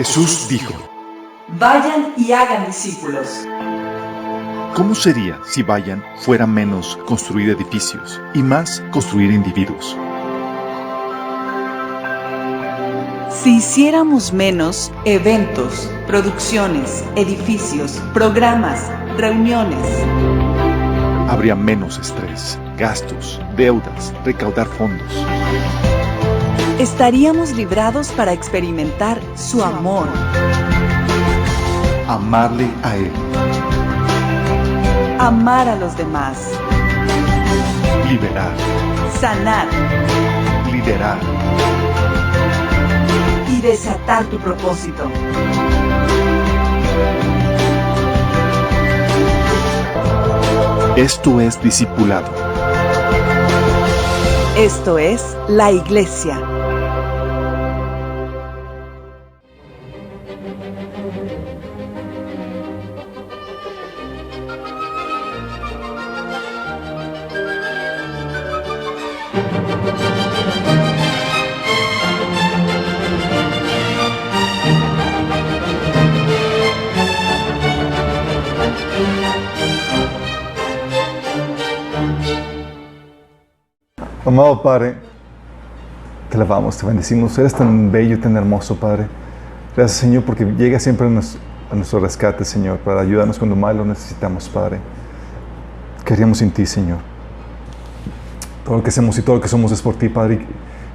Jesús dijo: vayan y hagan discípulos. ¿Cómo sería si vayan fuera menos construir edificios y más construir individuos? Si hiciéramos menos eventos, producciones, edificios, programas, reuniones, Habría menos estrés, gastos, deudas, recaudar fondos. estaríamos librados para experimentar su amor, Amarle a Él, amar a los demás, liberar, sanar liderar. y desatar tu propósito. Esto es discipulado. Esto es la Iglesia. Amado Padre, te alabamos, te bendecimos. Eres tan bello y tan hermoso, Padre. Gracias, Señor, porque llega siempre a nuestro rescate, Señor, para ayudarnos cuando más lo necesitamos, Padre. Queríamos en ti, Señor. Todo lo que hacemos y todo lo que somos es por ti, Padre.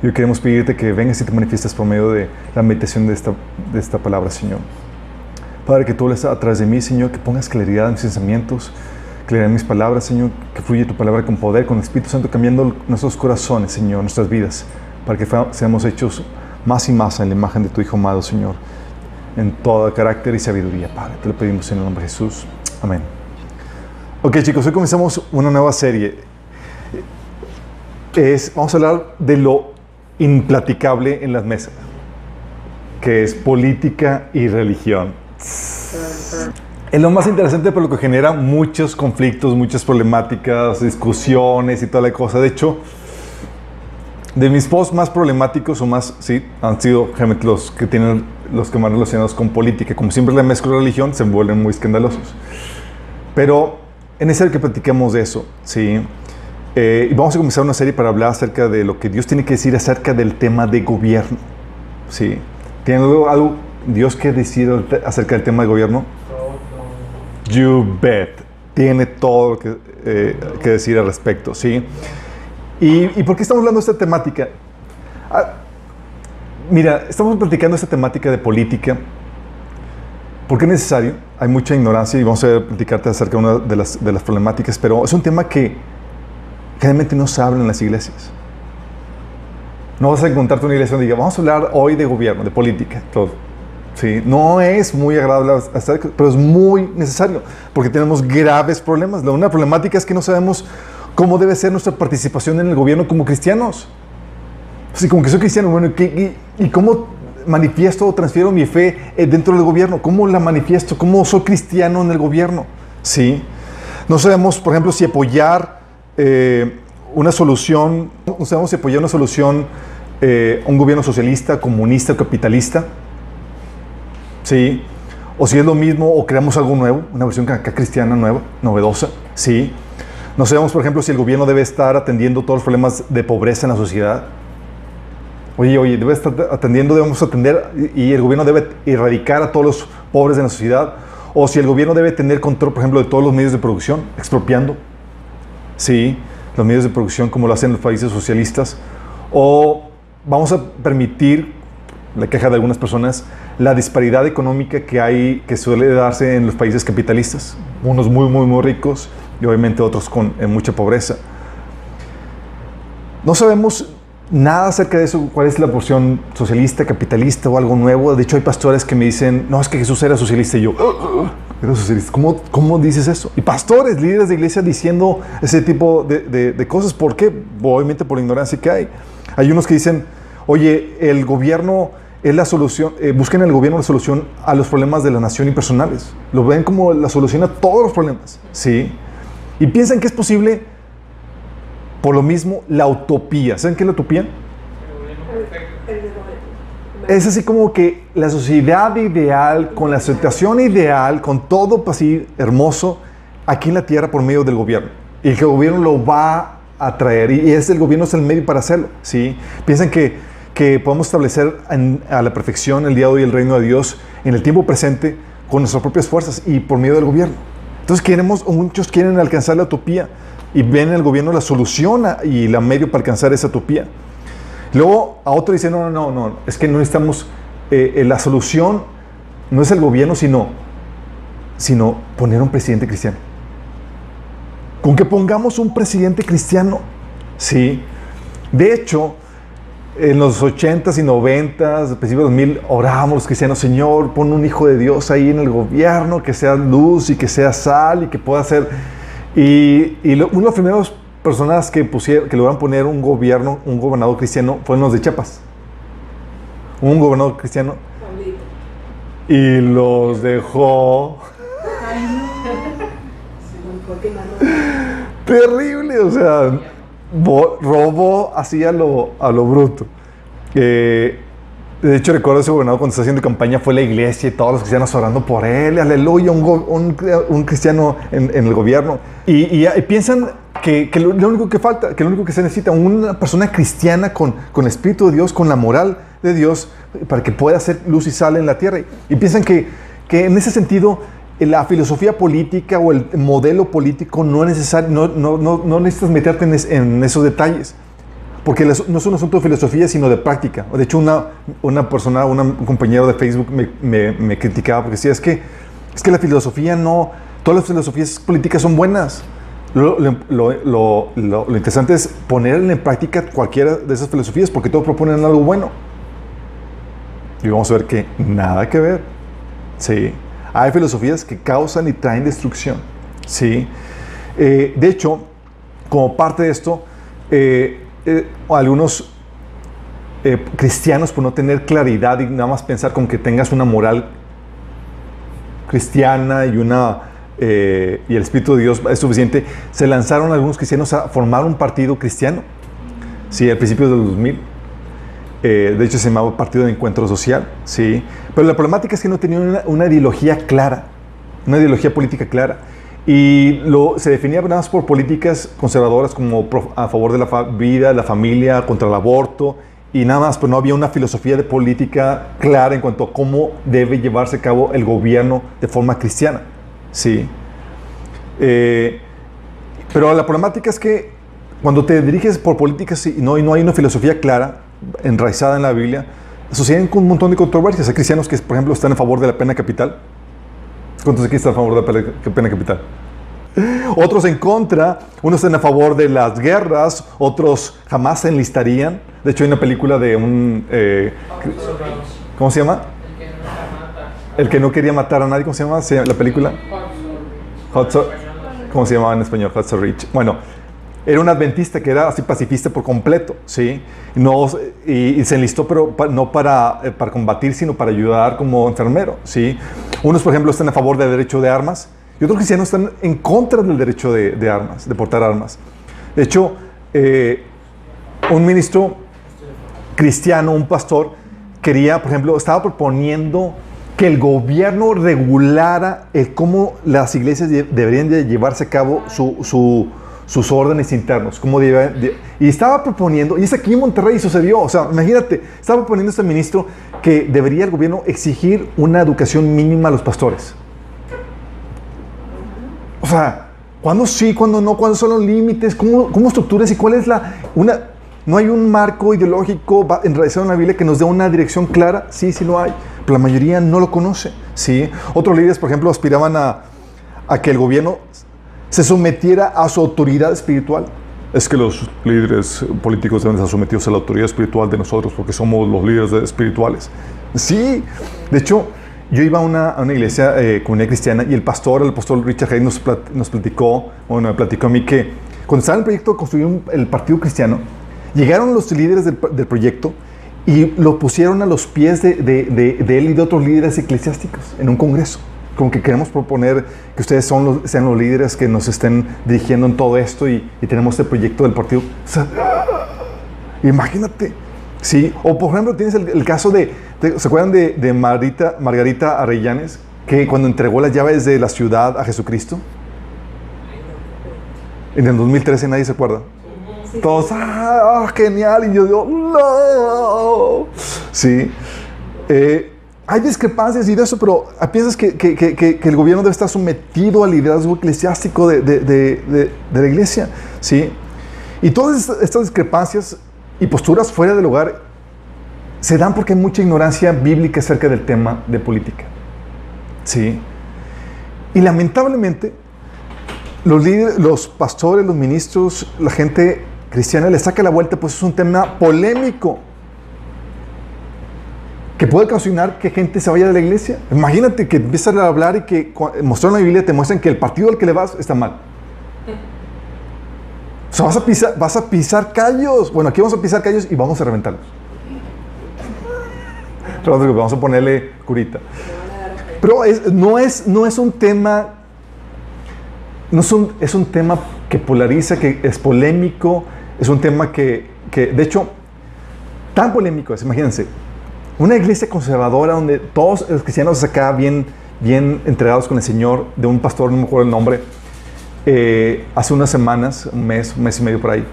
Y hoy queremos pedirte que vengas y te manifiestes por medio de la meditación de esta palabra, Señor. Padre, que tú hables a través de mí, Señor, que pongas claridad en mis pensamientos, claridad en mis palabras, Señor, que fluye tu palabra con poder, con el Espíritu Santo, cambiando nuestros corazones, Señor, nuestras vidas, para que seamos hechos más y más en la imagen de tu Hijo amado, Señor, en todo carácter y sabiduría, Padre. Te lo pedimos en el nombre de Jesús. Amén. Ok, chicos, hoy comenzamos una nueva serie. Vamos a hablar de lo implaticable en las mesas, que es política y religión. Es lo más interesante, por lo que genera muchos conflictos, muchas problemáticas, discusiones y toda la cosa. De hecho, de mis posts más problemáticos o más, sí, han sido realmente los que más relacionados con política. Como siempre la mezcla de religión, se vuelven muy escandalosos. Pero es necesario que platiquemos de eso, ¿sí? Y vamos a comenzar una serie para hablar acerca de lo que Dios tiene que decir acerca del tema de gobierno, ¿sí? ¿Tiene algo Dios que decir acerca del tema de gobierno? You bet. Tiene todo lo que decir al respecto, ¿sí? ¿Y por qué estamos hablando de esta temática? Mira, estamos platicando esta temática de política porque es necesario. Hay mucha ignorancia y vamos a platicarte acerca de una de las problemáticas, pero es un tema que generalmente no se habla en las iglesias. No vas a encontrarte una iglesia donde diga, vamos a hablar hoy de gobierno, de política, todo. Sí, no es muy agradable, pero es muy necesario, porque tenemos graves problemas. La una problemática es que no sabemos cómo debe ser nuestra participación en el gobierno como cristianos. Así como que soy cristiano, bueno, ¿y cómo manifiesto o transfiero mi fe dentro del gobierno? ¿Cómo la manifiesto? ¿Cómo soy cristiano en el gobierno? Sí. No sabemos, por ejemplo, si apoyar una solución, no sabemos si apoyar una solución un gobierno socialista, comunista o capitalista. Sí, o si es lo mismo o creamos algo nuevo, una versión acá cristiana nueva, novedosa, sí. No sabemos, por ejemplo, si el gobierno debe estar atendiendo todos los problemas de pobreza en la sociedad. Oye, debe estar atendiendo, debemos atender y el gobierno debe erradicar a todos los pobres de la sociedad. O si el gobierno debe tener control, por ejemplo, de todos los medios de producción, expropiando, sí, los medios de producción como lo hacen los países socialistas. O vamos a permitir, la queja de algunas personas, la disparidad económica que suele darse en los países capitalistas, unos muy ricos y obviamente otros con mucha pobreza. No sabemos nada acerca de eso, cuál es la porción socialista, capitalista o algo nuevo. De hecho hay pastores que me dicen, no, es que Jesús era socialista, y yo, era socialista. ¿Cómo dices eso? Y pastores, líderes de iglesia diciendo ese tipo de cosas. ¿Por qué? Obviamente por la ignorancia que hay. Hay unos que dicen, oye, el gobierno es la solución, busquen en el gobierno la solución a los problemas de la nación y personales. Lo ven como la solución a todos los problemas, ¿sí? Y piensan que es posible, por lo mismo, la utopía. ¿Saben qué es la utopía? es así como que la sociedad ideal, con la situación ideal, con todo así hermoso, aquí en la tierra por medio del gobierno. Y el gobierno lo va a traer, y el gobierno es el medio para hacerlo, ¿sí? Piensan que podemos establecer a la perfección el día de hoy el reino de Dios en el tiempo presente con nuestras propias fuerzas y por medio del gobierno. Entonces muchos quieren alcanzar la utopía y ven en el gobierno la solución y la medio para alcanzar esa utopía. Luego a otro dice, no, es que no necesitamos, la solución no es el gobierno, sino poner un presidente cristiano. Con que pongamos un presidente cristiano, sí. De hecho, en los 80s y 90s, principios de 2000, orábamos los cristianos, Señor, pon un hijo de Dios ahí en el gobierno, que sea luz y que sea sal y que pueda ser... Y uno de los primeros personas que lograron poner un gobernador cristiano fueron los de Chiapas. Un gobernador cristiano. Y los dejó... terrible, o sea, robó así a lo bruto. De hecho, recuerdo ese gobernador cuando estaba haciendo campaña, fue a la iglesia y todos los cristianos orando por él, aleluya, un cristiano en el gobierno. Y piensan que lo único que falta, que lo único que se necesita, una persona cristiana con el Espíritu de Dios, con la moral de Dios, para que pueda hacer luz y sal en la tierra. Y piensan que en ese sentido, la filosofía política o el modelo político no es necesario, no necesitas meterte en esos detalles, porque no es un asunto de filosofía, sino de práctica. De hecho, una persona, un compañero de Facebook me criticaba porque decía, es que la filosofía no, todas las filosofías políticas son buenas. Lo interesante es poner en práctica cualquiera de esas filosofías, porque todos proponen algo bueno. Y vamos a ver que nada que ver. Sí. Hay filosofías que causan y traen destrucción, ¿sí? De hecho, como parte de esto, algunos cristianos, por no tener claridad y nada más pensar con que tengas una moral cristiana y el Espíritu de Dios es suficiente, se lanzaron algunos cristianos a formar un partido cristiano, ¿sí? Al principio del 2000. De hecho se llamaba Partido de Encuentro Social, ¿sí? Pero la problemática es que no tenían una ideología clara, una ideología política clara, y se definía nada más por políticas conservadoras como a favor de la vida, la familia, contra el aborto, y nada más, pero no había una filosofía de política clara en cuanto a cómo debe llevarse a cabo el gobierno de forma cristiana, ¿sí? Pero la problemática es que cuando te diriges por políticas y no hay una filosofía clara, enraizada en la Biblia, suceden con un montón de controversias. Hay cristianos que, por ejemplo, están a favor de la pena capital. ¿Cuántos aquí están a favor de la pena capital? Otros en contra, unos están a favor de las guerras, otros jamás se enlistarían. De hecho, hay una película de ¿cómo se llama? El que no quería matar a nadie. ¿Cómo se llama la película? ¿Cómo se llamaba en español? Hacksaw Ridge. Bueno, era un adventista que era así pacifista por completo, ¿sí? Y se enlistó, pero no para combatir, sino para ayudar como enfermero, ¿sí? Unos, por ejemplo, están a favor del derecho de armas y otros cristianos están en contra del derecho de armas, de portar armas. De hecho, un ministro cristiano, un pastor, por ejemplo, estaba proponiendo que el gobierno regulara cómo las iglesias deberían de llevarse a cabo sus órdenes internos, y estaba proponiendo, y es aquí en Monterrey sucedió, o sea, imagínate, estaba proponiendo este ministro que debería el gobierno exigir una educación mínima a los pastores. O sea, ¿cuándo sí, cuándo no? ¿Cuáles son los límites? ¿Cómo estructuras? ¿Y cuál es no hay un marco ideológico enraizado en la Biblia que nos dé una dirección clara? Sí lo hay, pero la mayoría no lo conoce, ¿sí? Otros líderes, por ejemplo, aspiraban a que el gobierno se sometiera a su autoridad espiritual. Es que los líderes políticos deben estar sometidos a la autoridad espiritual de nosotros porque somos los líderes espirituales. Sí, de hecho, yo iba a una iglesia, comunidad cristiana, y el pastor Richard Hayes nos platicó, me platicó a mí que cuando estaba en el proyecto de construir el partido cristiano, llegaron los líderes del proyecto y lo pusieron a los pies de él y de otros líderes eclesiásticos en un congreso. Como que queremos proponer que ustedes sean los líderes que nos estén dirigiendo en todo esto y tenemos este proyecto del partido. O sea, imagínate, ¿sí? O por ejemplo tienes el caso de ¿Se acuerdan de Margarita Arellanes, que cuando entregó las llaves de la ciudad a Jesucristo? En el 2013 nadie se acuerda. Todos, genial, y yo digo, no. Sí. Hay discrepancias y de eso, pero piensas que el gobierno debe estar sometido al liderazgo eclesiástico de la iglesia, ¿sí? Y todas estas discrepancias y posturas fuera del hogar se dan porque hay mucha ignorancia bíblica acerca del tema de política, ¿sí? Y lamentablemente, los líderes, los pastores, los ministros, la gente cristiana le saca la vuelta, pues es un tema polémico que puede ocasionar que gente se vaya de la iglesia. Imagínate que empiezan a hablar y que mostrando la Biblia te muestran que el partido al que le vas está mal. O sea, vas a pisar callos. Bueno, aquí vamos a pisar callos y vamos a reventarlos. Vamos a ponerle curita. Pero no es un tema, es un tema que polariza, que es polémico, es un tema que de hecho, tan polémico es, imagínense, una iglesia conservadora donde todos los cristianos acá bien entregados con el Señor, de un pastor, no me acuerdo el nombre, hace unas semanas, un mes y medio por ahí,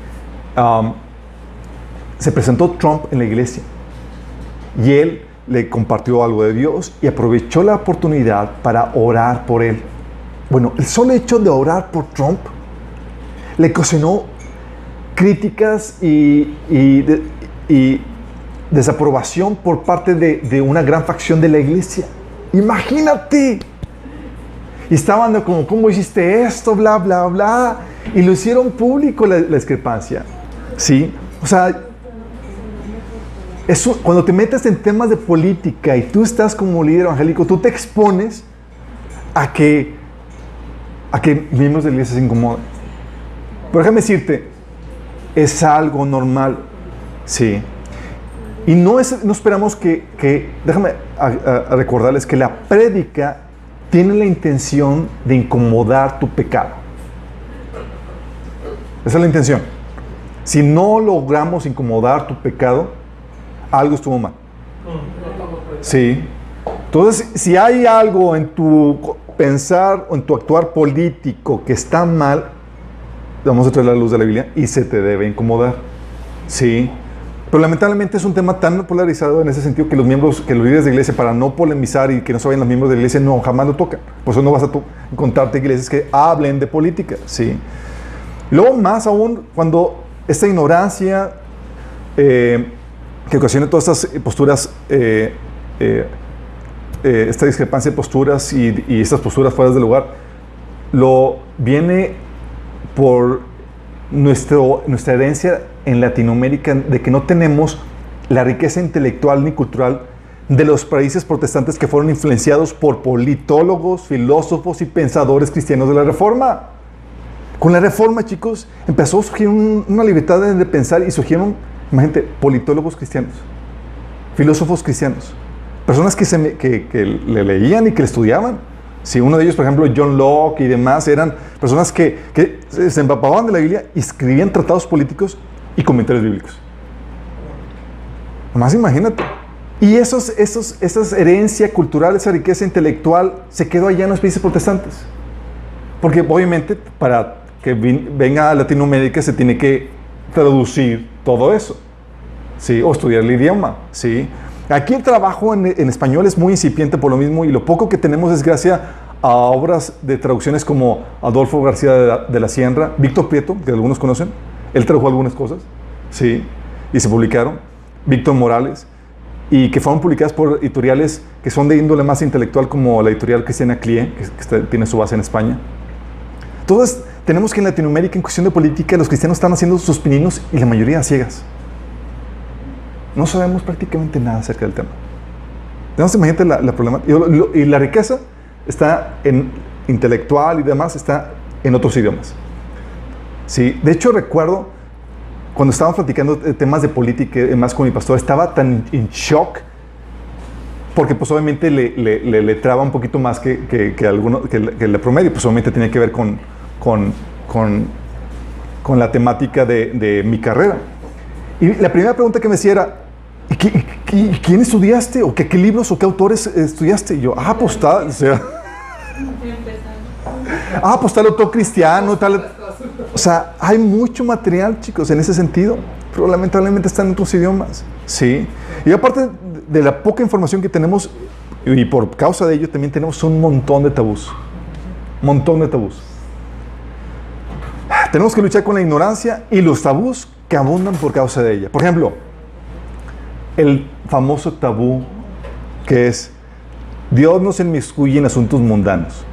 se presentó Trump en la iglesia y él le compartió algo de Dios y aprovechó la oportunidad para orar por él. Bueno, el solo hecho de orar por Trump le ocasionó críticas y desaprobación por parte de una gran facción de la iglesia. Imagínate. Y estaban como, ¿cómo hiciste esto? Bla, bla, bla. Y lo hicieron público la discrepancia. ¿Sí? O sea, eso, cuando te metes en temas de política y tú estás como líder evangélico, tú te expones a que miembros de la iglesia se incomoden. Pero déjame decirte, es algo normal. Sí. Y no esperamos déjame recordarles que la prédica tiene la intención de incomodar tu pecado. Esa es la intención. Si no logramos incomodar tu pecado, algo estuvo mal. Sí. Entonces, si hay algo en tu pensar o en tu actuar político que está mal, vamos a traer la luz de la Biblia y se te debe incomodar. Sí. Pero lamentablemente es un tema tan polarizado en ese sentido que los líderes de iglesia, para no polemizar y que no se vayan los miembros de la iglesia, no, jamás lo tocan. Por eso no vas a encontrarte iglesias que hablen de política, ¿sí? Luego, más aún, cuando esta ignorancia que ocasiona todas estas posturas, esta discrepancia de posturas y estas posturas fuera del lugar, lo viene por nuestra herencia en Latinoamérica, de que no tenemos la riqueza intelectual ni cultural de los países protestantes que fueron influenciados por politólogos, filósofos y pensadores cristianos de la Reforma. Con la Reforma, chicos, empezó a surgir una libertad de pensar y surgieron, imagínate, politólogos cristianos, filósofos cristianos, personas que le leían y que le estudiaban. Sí, uno de ellos, por ejemplo, John Locke y demás, eran personas que se empapaban de la Biblia y escribían tratados políticos y comentarios bíblicos. Nomás imagínate. Y esa herencia cultural, esa riqueza intelectual, se quedó allá en los países protestantes. Porque obviamente para que venga a Latinoamérica se tiene que traducir todo eso, ¿sí? O estudiar el idioma, ¿sí? Aquí el trabajo en español es muy incipiente por lo mismo, y lo poco que tenemos es gracias a obras de traducciones como Adolfo García de la Sierra, Víctor Prieto, que algunos conocen. Él tradujo algunas cosas, ¿sí? Y se publicaron. Víctor Morales, y que fueron publicadas por editoriales que son de índole más intelectual, como la editorial Cristiana Clie, que tiene su base en España. Entonces, tenemos que en Latinoamérica, en cuestión de política, los cristianos están haciendo sus pininos y la mayoría ciegas. No sabemos prácticamente nada acerca del tema. Entonces, imagínate la problemática. Y la riqueza está en intelectual y demás, está en otros idiomas. Sí, de hecho, recuerdo cuando estábamos platicando de temas de política y demás con mi pastor, estaba tan en shock porque pues obviamente le traba un poquito más que el promedio. Pues obviamente tenía que ver con la temática de mi carrera. Y la primera pregunta que me hacía era, ¿Quién estudiaste? ¿O qué libros o qué autores estudiaste? Y yo, pues tal, o sea... pues tal autor cristiano, tal... O sea, hay mucho material, chicos, en ese sentido, pero lamentablemente está en otros idiomas, ¿sí? Y aparte de la poca información que tenemos, y por causa de ello también tenemos un montón de tabús. Montón de tabús. Tenemos que luchar con la ignorancia y los tabús que abundan por causa de ella. Por ejemplo, el famoso tabú que es: Dios no se inmiscuye en asuntos mundanos.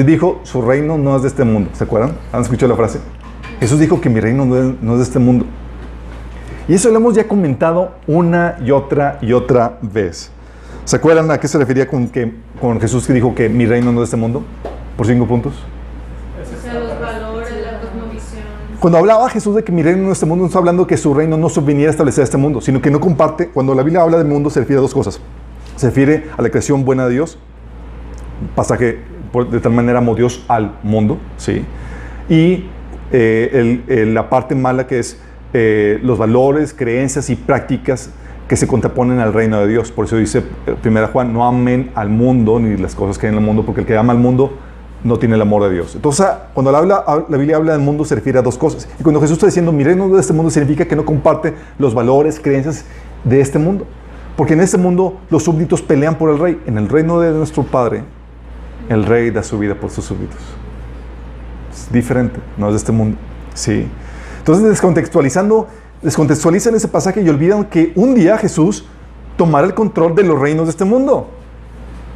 Dijo, su reino no es de este mundo. ¿Se acuerdan? ¿Han escuchado la frase? Jesús dijo que mi reino no es de este mundo. Y eso lo hemos ya comentado una y otra vez. ¿Se acuerdan a qué se refería con Jesús que dijo que mi reino no es de este mundo? Por 5 puntos. O sea, los valores, la cosmovisión. Cuando hablaba Jesús de que mi reino no es de este mundo, no está hablando que su reino no viniera a establecer este mundo, sino que no comparte. Cuando la Biblia habla del mundo, se refiere a 2 cosas. Se refiere a la creación buena de Dios, pasaje de tal manera amó Dios al mundo, ¿sí? Y la parte mala que es los valores, creencias y prácticas que se contraponen al reino de Dios. Por eso dice 1 Juan, no amen al mundo ni las cosas que hay en el mundo, porque el que ama al mundo no tiene el amor de Dios. Entonces, cuando la Biblia habla del mundo, se refiere a 2 cosas. Y cuando Jesús está diciendo mi reino de este mundo, significa que no comparte los valores, creencias de este mundo. Porque en este mundo los súbditos pelean por el rey. En el reino de nuestro Padre, el rey da su vida por sus súbditos. Es diferente, no es de este mundo. Sí. Entonces, descontextualizan ese pasaje y olvidan que un día Jesús tomará el control de los reinos de este mundo.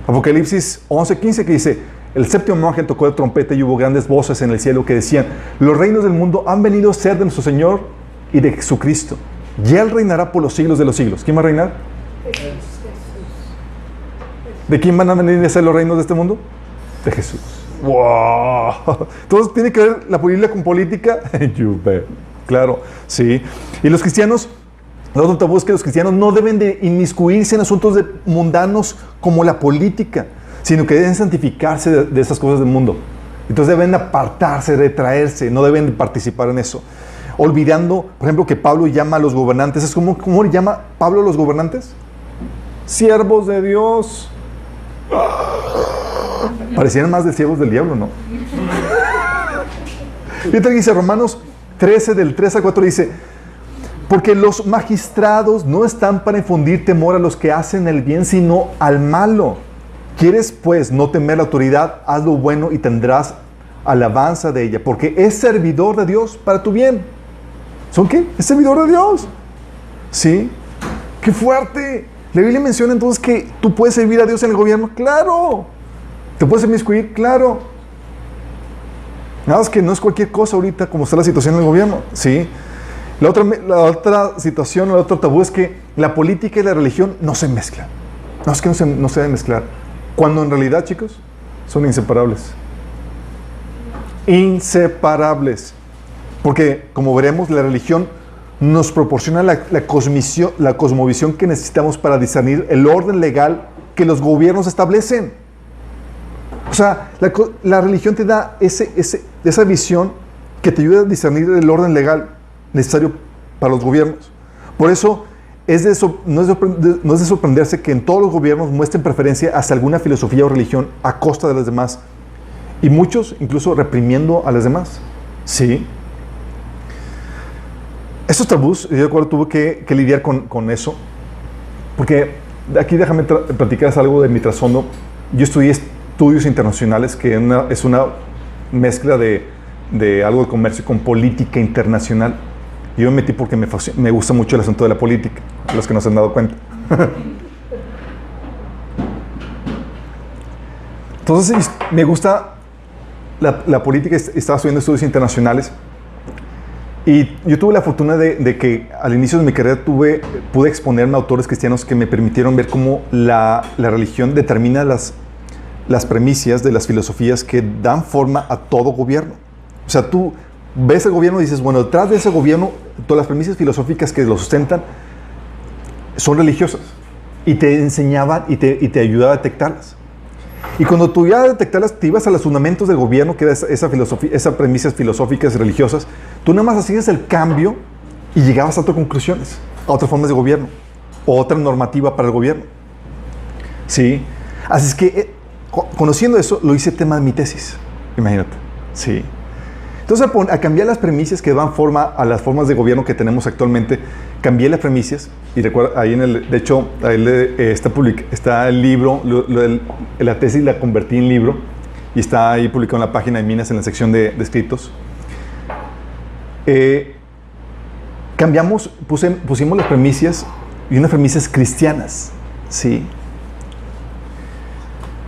Apocalipsis 11:15, que dice: el séptimo ángel tocó la trompeta y hubo grandes voces en el cielo que decían: los reinos del mundo han venido a ser de nuestro Señor y de Jesucristo. Y Él reinará por los siglos de los siglos. ¿Quién va a reinar? ¿De quién van a venir a ser los reinos de este mundo? De Jesús. ¡Wow! Entonces, ¿tiene que ver la Biblia con política? You bet. Claro, sí. Y los cristianos, el otro tabú es que los cristianos no deben de inmiscuirse en asuntos mundanos como la política, sino que deben santificarse de esas cosas del mundo. Entonces deben apartarse, retraerse, no deben de participar en eso. Olvidando, por ejemplo, que Pablo llama a los gobernantes. ¿Cómo llama Pablo a los gobernantes? Siervos de Dios. Parecieran más de siervos del diablo, ¿no? Fíjate que dice Romanos 13, del 3 al 4, dice: porque los magistrados no están para infundir temor a los que hacen el bien, sino al malo. ¿Quieres, pues, no temer la autoridad? Haz lo bueno y tendrás alabanza de ella, porque es servidor de Dios para tu bien. ¿Son qué? Es servidor de Dios. ¿Sí? ¡Qué fuerte! La Biblia menciona entonces que tú puedes servir a Dios en el gobierno. ¡Claro! ¿Te puedes inmiscuir? ¡Claro! Nada más que no es cualquier cosa ahorita como está la situación en el gobierno. ¿Sí? La otra situación, el otro tabú es que la política y la religión no se mezclan. No, es que no se deben mezclar. Cuando en realidad, chicos, son inseparables. Inseparables. Porque, como veremos, la religión nos proporciona la cosmovisión que necesitamos para discernir el orden legal que los gobiernos establecen. O sea, la religión te da esa visión que te ayuda a discernir el orden legal necesario para los gobiernos. Por eso, no es de sorprenderse que en todos los gobiernos muestren preferencia hacia alguna filosofía o religión a costa de las demás. Y muchos incluso reprimiendo a las demás. Sí. Esos tabús, yo de acuerdo, tuve que lidiar con eso. Porque aquí déjame platicar algo de mi trasfondo. Yo estudié estudios internacionales, que es una mezcla de algo de comercio con política internacional. Yo me metí porque me gusta mucho el asunto de la política, los que no se han dado cuenta. Entonces, me gusta la política. Estaba estudiando estudios internacionales y yo tuve la fortuna de que al inicio de mi carrera pude exponerme a autores cristianos que me permitieron ver cómo la religión determina las premisas de las filosofías que dan forma a todo gobierno. O sea, tú ves el gobierno y dices, bueno, detrás de ese gobierno, todas las premisas filosóficas que lo sustentan son religiosas. Y te enseñaban y te ayudaba a detectarlas. Y cuando tú ya detectarlas, te ibas a los fundamentos del gobierno, que era esa filosofía, esas premisas filosóficas religiosas. Tú nada más hacías el cambio y llegabas a otras conclusiones, a otras formas de gobierno. otra normativa para el gobierno. ¿Sí? Así es que, conociendo eso, lo hice tema de mi tesis. Imagínate. Sí. Entonces, a cambiar las premisas que dan forma a las formas de gobierno que tenemos actualmente, cambié las premisas y recuerda, ahí de hecho, ahí está el libro, la tesis la convertí en libro y está ahí publicado en la página de Minas en la sección de escritos. Pusimos las premisas y unas premisas cristianas, ¿sí?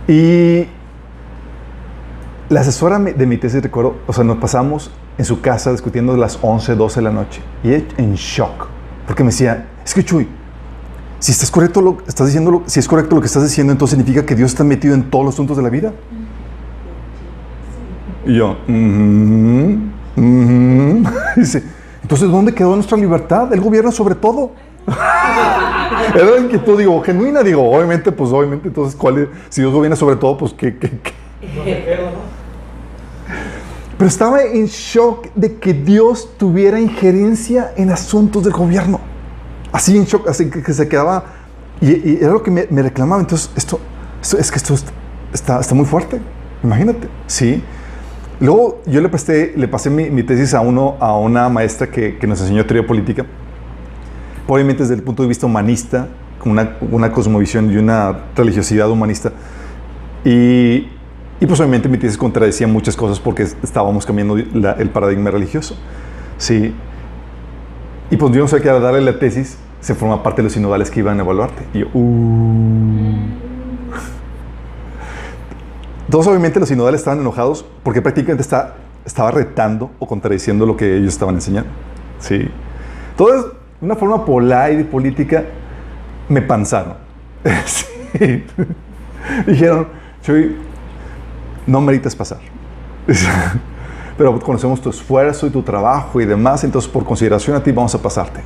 Y la asesora de mi tesis, recuerdo, nos pasamos en su casa discutiendo a las 11, 12 de la noche. Y ella en shock. Porque me decía, es que Chuy, si es correcto lo que estás diciendo, entonces significa que Dios está metido en todos los asuntos de la vida. Y yo, Dice, entonces, ¿dónde quedó nuestra libertad? Él gobierna sobre todo. Era la inquietud, genuina, obviamente, entonces, si Dios gobierna sobre todo, pues, ¿qué? Pero estaba en shock de que Dios tuviera injerencia en asuntos del gobierno. Así en shock, así que se quedaba. Y era lo que me reclamaba. Entonces, esto está muy fuerte. Imagínate. Sí. Luego, yo le pasé mi tesis a una maestra que nos enseñó teoría política. Obviamente, desde el punto de vista humanista, con una cosmovisión y una religiosidad humanista. Y pues obviamente mi tesis contradecía muchas cosas porque estábamos cambiando el paradigma religioso. Sí. Y pues yo no sé qué darle la tesis, se forma parte de los sinodales que iban a evaluarte. Y yo, Todos obviamente los sinodales estaban enojados porque prácticamente estaba retando o contradiciendo lo que ellos estaban enseñando. Sí. Entonces, de una forma polite y política, me panzaron. Sí. Dijeron, Chuy, no meritas pasar. Pero conocemos tu esfuerzo y tu trabajo y demás, entonces por consideración a ti vamos a pasarte.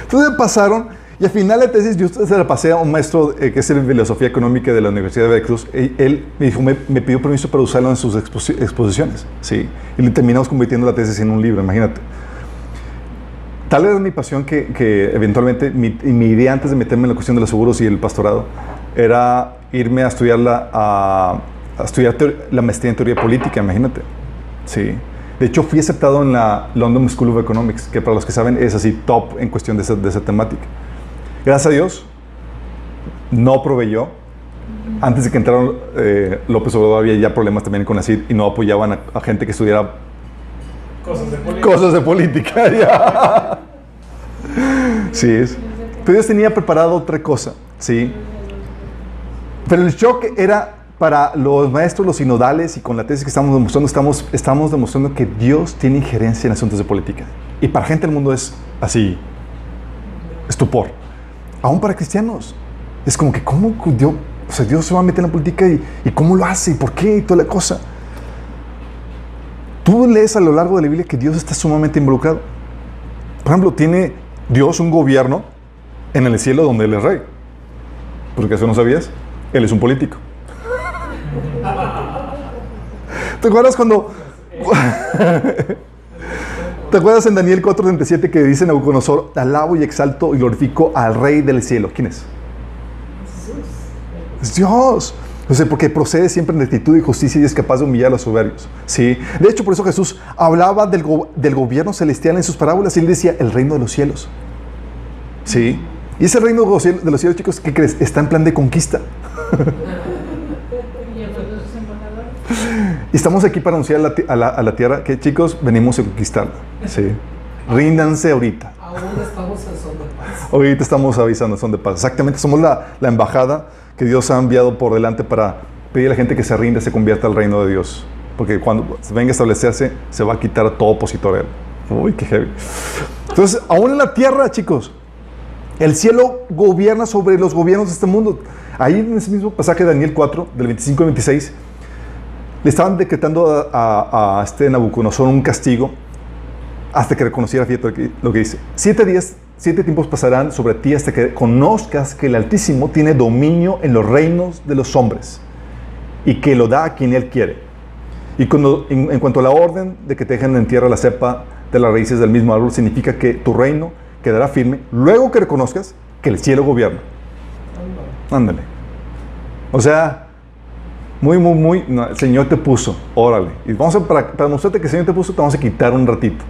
Entonces me pasaron y al final de la tesis yo se la pasé a un maestro que es el de filosofía económica de la Universidad de Veracruz. Él me dijo, me pidió permiso para usarlo en sus exposiciones. Sí. Y le terminamos convirtiendo la tesis en un libro, imagínate. Tal era mi pasión que eventualmente mi idea antes de meterme en la cuestión de los seguros y el pastorado era irme a estudiar la maestría en teoría política, imagínate. Sí. De hecho, fui aceptado en la London School of Economics, que para los que saben es así top en cuestión de esa temática. Gracias a Dios, no proveyó. Antes de que entraron López Obrador había ya problemas también con la CID y no apoyaban a gente que estudiara cosas de política. Ya. Sí, pero Dios tenía preparado otra cosa, ¿sí? Pero el shock era para los maestros, los sinodales, y con la tesis que estamos demostrando, estamos demostrando que Dios tiene injerencia en asuntos de política. Y para gente del mundo es así, estupor. Aún para cristianos. Es como que, ¿cómo Dios, Dios se va a meter en la política y cómo lo hace y por qué y toda la cosa? Tú lees a lo largo de la Biblia que Dios está sumamente involucrado. Por ejemplo, tiene Dios un gobierno en el cielo donde Él es rey. Porque eso no sabías. Él es un político. ¿Te acuerdas cuando... ¿Te acuerdas en Daniel 4:37 que dice Nabucodonosor, alabo y exalto y glorifico al Rey del cielo? ¿Quién es? Es Dios. O sea, porque procede siempre en rectitud y justicia y es capaz de humillar a los soberbios. ¿Sí? De hecho, por eso Jesús hablaba del gobierno celestial en sus parábolas y Él decía, el reino de los cielos. ¿Sí? Y ese reino de los cielos, chicos, ¿qué crees? Está en plan de conquista. Y estamos aquí para anunciar a la tierra que, chicos, venimos a conquistarla. ¿Sí? Ríndanse ahorita. Aún estamos en son de paz. Ahorita estamos avisando son de paz. Exactamente, somos la embajada que Dios ha enviado por delante para pedir a la gente que se rinda y se convierta al reino de Dios. Porque cuando venga a establecerse, se va a quitar a todo opositor a Él. Uy, qué heavy. Entonces, aún en la tierra, chicos, el cielo gobierna sobre los gobiernos de este mundo. Ahí en ese mismo pasaje de Daniel 4, del 25 al 26, le estaban decretando a este Nabucodonosor un castigo hasta que reconociera, fíjate lo que dice. 7 tiempos pasarán sobre ti hasta que conozcas que el Altísimo tiene dominio en los reinos de los hombres y que lo da a quien Él quiere. Y en cuanto a la orden de que te dejen en tierra la cepa de las raíces del mismo árbol significa que tu reino quedará firme luego que reconozcas que el cielo gobierna. Ándale. O sea, no, el Señor te puso, órale. Y vamos a, para mostrarte que el Señor te puso, te vamos a quitar un ratito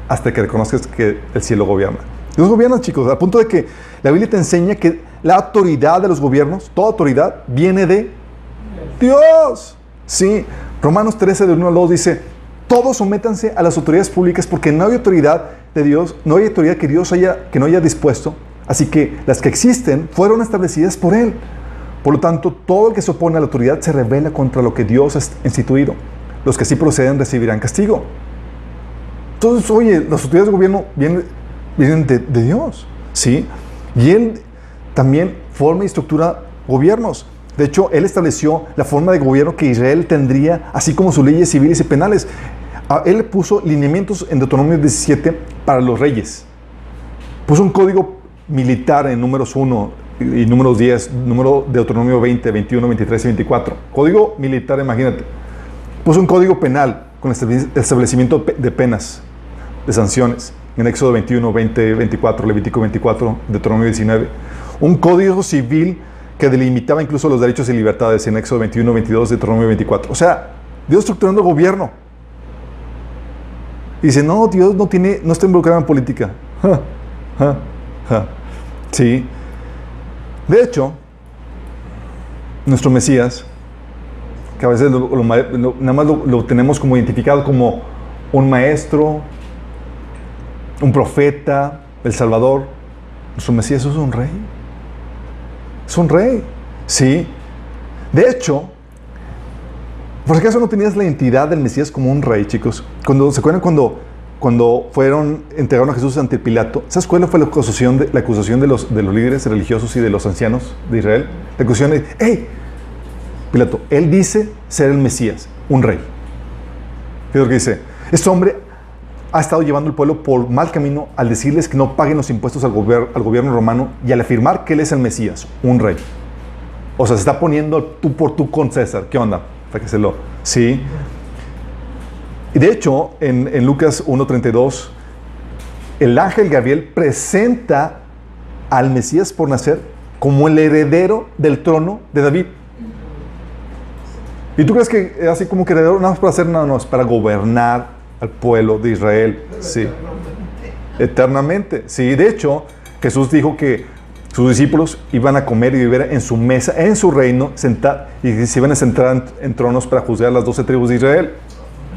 hasta que reconozcas que el cielo gobierna. Dios gobierna, chicos, al punto de que la Biblia te enseña que la autoridad de los gobiernos, toda autoridad, viene de Dios. Sí, Romanos 13, del 1 al 2 dice: todos sométanse a las autoridades públicas porque no hay autoridad de Dios, no hay autoridad que Dios que no haya dispuesto, así que las que existen fueron establecidas por Él. Por lo tanto, todo el que se opone a la autoridad se rebela contra lo que Dios ha instituido. Los que así proceden recibirán castigo. Entonces, oye, las autoridades de gobierno vienen de Dios, ¿sí? Y Él también forma y estructura gobiernos. De hecho, Él estableció la forma de gobierno que Israel tendría, así como sus leyes civiles y penales. Él puso lineamientos en Deuteronomio 17 para los reyes. Puso un código militar en números 1 y números 10, número de Deuteronomio 20, 21, 23 y 24. Código militar, imagínate. Puso un código penal con establecimiento de penas, de sanciones, en Éxodo 21, 20, 24, Levítico 24, Deuteronomio 19. Un código civil que delimitaba incluso los derechos y libertades en Éxodo 21, 22, Deuteronomio 24. O sea, Dios estructurando el gobierno. Y dice, no, Dios no está involucrado en política. Sí. De hecho, nuestro Mesías, que a veces nada más lo tenemos como identificado como un maestro, un profeta, el Salvador. Nuestro Mesías es un rey. Es un rey, sí. De hecho, por si acaso no tenías la identidad del Mesías como un rey, chicos. ¿Se acuerdan cuando entregaron a Jesús ante Pilato? ¿Sabes cuál fue la acusación de los líderes religiosos y de los ancianos de Israel? La acusación de, ¡hey! Pilato, él dice ser el Mesías, un rey. ¿Qué es lo que dice? Este hombre ha estado llevando al pueblo por mal camino al decirles que no paguen los impuestos al gobierno romano y al afirmar que él es el Mesías, un rey. O sea, se está poniendo tú por tú con César. ¿Qué onda? Sí. Y de hecho, en Lucas 1:32, el ángel Gabriel presenta al Mesías por nacer como el heredero del trono de David. ¿Y tú crees que es así como que heredero nada más para hacer nada? No, es para gobernar al pueblo de Israel. Sí. Eternamente. Sí, de hecho, Jesús dijo que sus discípulos iban a comer y vivir en su mesa, en su reino, y se iban a sentar en tronos para juzgar las 12 tribus de Israel.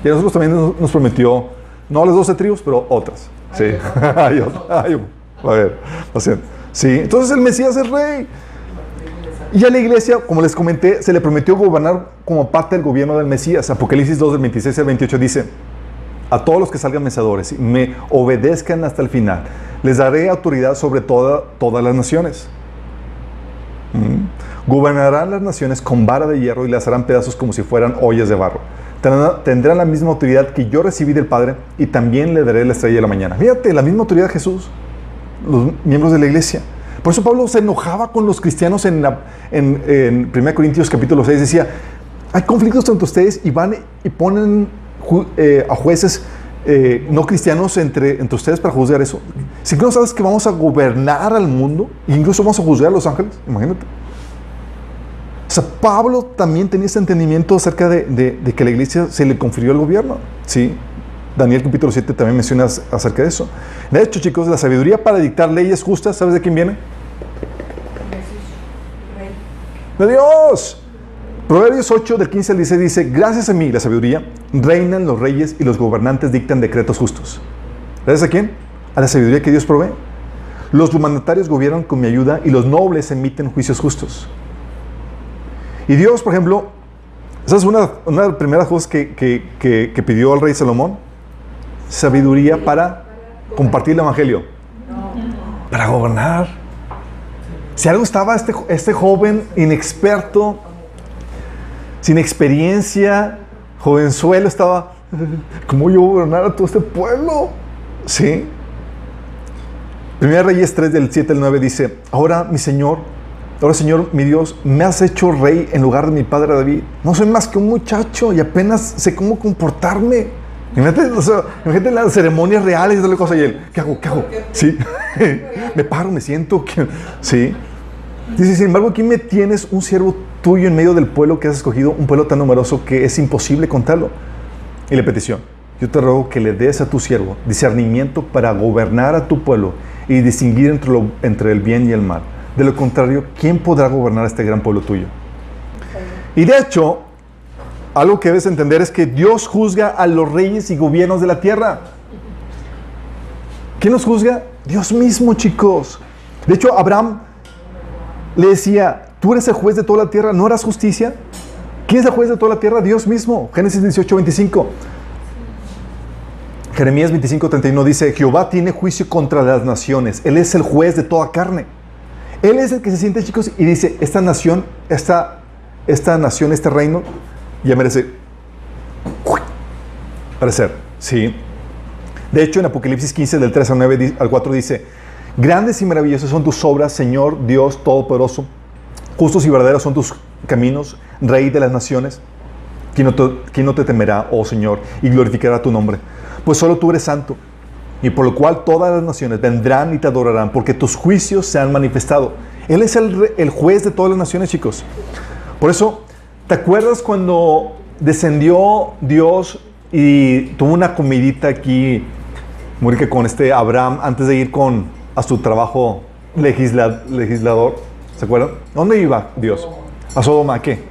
Y a nosotros también nos prometió, no las 12 tribus, pero otras. Sí. A ver, sí. Entonces el Mesías es rey. Y a la iglesia, como les comenté, se le prometió gobernar como parte del gobierno del Mesías. Apocalipsis 2, del 26 al 28 dice: a todos los que salgan vencedores y me obedezcan hasta el final, les daré autoridad sobre todas las naciones. Gobernarán las naciones con vara de hierro y las harán pedazos como si fueran ollas de barro. Tendrán la misma autoridad que yo recibí del Padre y también le daré la estrella de la mañana. Fíjate, la misma autoridad de Jesús, los miembros de la iglesia. Por eso Pablo se enojaba con los cristianos en 1 Corintios capítulo 6. Decía, hay conflictos entre ustedes y van y ponen a jueces no cristianos entre ustedes para juzgar eso. Si no sabes que vamos a gobernar al mundo e incluso vamos a juzgar a los ángeles, imagínate. O sea, Pablo también tenía ese entendimiento acerca de que a la iglesia se le confirió el gobierno. ¿Sí? Daniel capítulo 7 también menciona acerca de eso. De hecho, chicos, la sabiduría para dictar leyes justas, ¿sabes de quién viene? ¡De Dios! Proverbios 8, del 15 al 16 dice: gracias a mí, la sabiduría, reinan los reyes y los gobernantes dictan decretos justos. ¿Gracias a quién? A la sabiduría que Dios provee. Los mandatarios gobiernan con mi ayuda y los nobles emiten juicios justos. Y Dios, por ejemplo, esa es una de las primeras cosas que pidió al rey Salomón: sabiduría para compartir el evangelio, para gobernar. Si algo estaba este joven inexperto, sin experiencia, jovenzuelo, estaba, ¿cómo yo gobernar a todo este pueblo? ¿Sí? Primera Reyes 3, del 7 al 9 dice: ahora Señor, mi Dios, me has hecho rey en lugar de mi padre David. No soy más que un muchacho y apenas sé cómo comportarme. Imagínate las ceremonias reales y toda la cosa y él, ¿qué hago? ¿Qué hago? Sí, me paro, me siento, sí. Dice, sin embargo, aquí me tienes un siervo tuyo en medio del pueblo que has escogido, un pueblo tan numeroso que es imposible contarlo. Y la petición, yo te ruego que le des a tu siervo discernimiento para gobernar a tu pueblo y distinguir entre el bien y el mal. De lo contrario, ¿quién podrá gobernar a este gran pueblo tuyo? Y de hecho, algo que debes entender es que Dios juzga a los reyes y gobiernos de la tierra. ¿Quién los juzga? Dios mismo, chicos. De hecho, Abraham le decía, tú eres el juez de toda la tierra, ¿no harás justicia? ¿Quién es el juez de toda la tierra? Dios mismo. Génesis 18:25. Jeremías 25:31 dice, Jehová tiene juicio contra las naciones. Él es el juez de toda carne. Él es el que se siente, chicos, y dice, esta nación, este reino, ya merece parecer. Sí. De hecho, en Apocalipsis 15, del 3 al 4 dice, grandes y maravillosas son tus obras, Señor Dios Todopoderoso. Justos y verdaderos son tus caminos, Rey de las naciones. ¿Quién no te temerá, oh Señor, y glorificará tu nombre? Pues solo tú eres santo, y por lo cual todas las naciones vendrán y te adorarán, porque tus juicios se han manifestado. Él es el juez de todas las naciones, chicos. Por eso, ¿te acuerdas cuando descendió Dios y tuvo una comidita aquí, muy rica, con Abraham, antes de ir a su trabajo legislador? ¿Se acuerdan? ¿Dónde iba Dios? ¿A Sodoma? ¿A qué?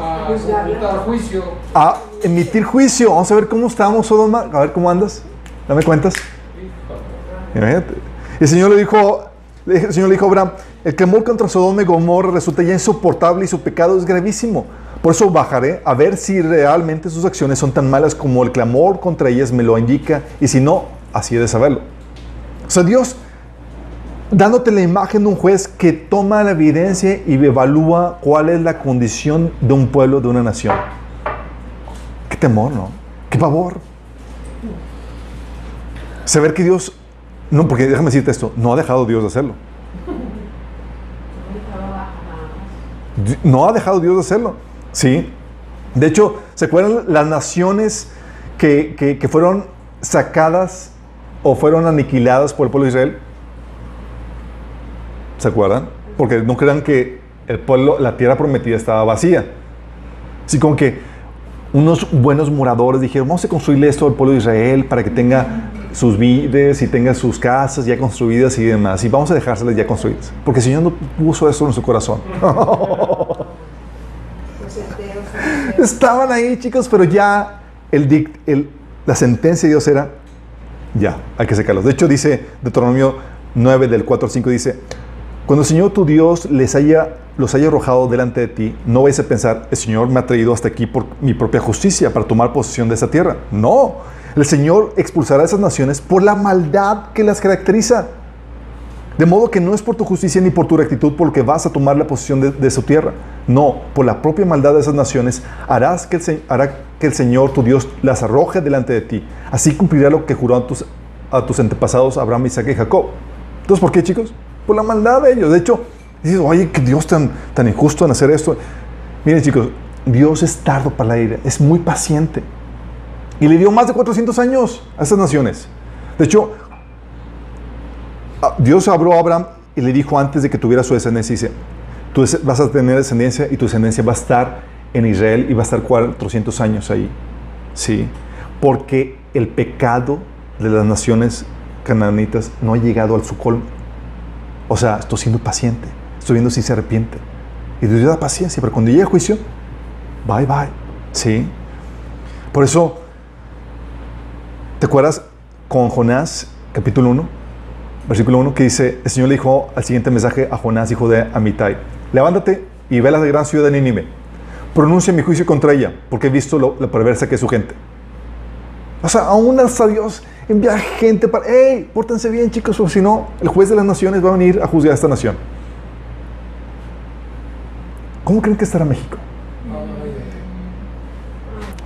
A ejecutar juicio. A emitir juicio. Vamos a ver cómo estábamos, Sodoma. A ver cómo andas. Dame cuentas. Imagínate. Y el Señor le dijo a Abraham, el clamor contra Sodoma y Gomorra resulta ya insoportable y su pecado es gravísimo. Por eso bajaré a ver si realmente sus acciones son tan malas como el clamor contra ellas me lo indica, y si no, así he de saberlo. O sea, Dios dándote la imagen de un juez que toma la evidencia y evalúa cuál es la condición de un pueblo, de una nación. Qué temor, ¿no? Qué pavor. Saber que Dios, no, porque déjame decirte esto, no ha dejado Dios de hacerlo. No ha dejado Dios de hacerlo. Sí. De hecho, ¿se acuerdan las naciones que fueron sacadas o fueron aniquiladas por el pueblo de Israel? ¿Se acuerdan? Porque no crean que el pueblo, la tierra prometida estaba vacía. Así como que unos buenos moradores dijeron, vamos a construirle esto al pueblo de Israel para que tenga sus vides y tenga sus casas ya construidas y demás. Y vamos a dejárselas ya construidas. Porque el Señor no puso eso en su corazón. Estaban ahí, chicos, pero ya la sentencia de Dios era, ya, hay que sacarlos. De hecho, dice Deuteronomio 9, del 4 al 5, dice, cuando el Señor tu Dios los haya arrojado delante de ti, no vayas a pensar, el Señor me ha traído hasta aquí por mi propia justicia, para tomar posesión de esa tierra. No, el Señor expulsará a esas naciones por la maldad que las caracteriza. De modo que no es por tu justicia ni por tu rectitud por lo que vas a tomar la posesión de su tierra. No, por la propia maldad de esas naciones hará que el Señor tu Dios las arroje delante de ti. Así cumplirá lo que juró a tus antepasados Abraham, Isaac y Jacob. Entonces, ¿por qué, chicos? Por la maldad de ellos. De hecho, dices, oye, que Dios tan injusto en hacer esto. Miren, chicos, Dios es tardo para la ira, es muy paciente. Y le dio más de 400 años a estas naciones. De hecho, Dios habló a Abraham y le dijo antes de que tuviera su descendencia, dice, tú vas a tener descendencia y tu descendencia va a estar en Israel y va a estar 400 años ahí. Sí, porque el pecado de las naciones cananitas no ha llegado al su colmo. O sea, estoy siendo paciente, estoy viendo si se arrepiente. Y Dios da paciencia, pero cuando llegue el juicio, bye. Sí. Por eso, ¿te acuerdas con Jonás, capítulo 1? Versículo 1, que dice, el Señor le dijo al siguiente mensaje a Jonás, hijo de Amitai, levántate y ve a la gran ciudad de Nínive, pronuncia mi juicio contra ella, porque he visto la perversa que es su gente. O sea, aún hasta Dios envía gente para, hey, pórtense bien, chicos, o si no, el juez de las naciones va a venir a juzgar a esta nación. ¿Cómo creen que estará México?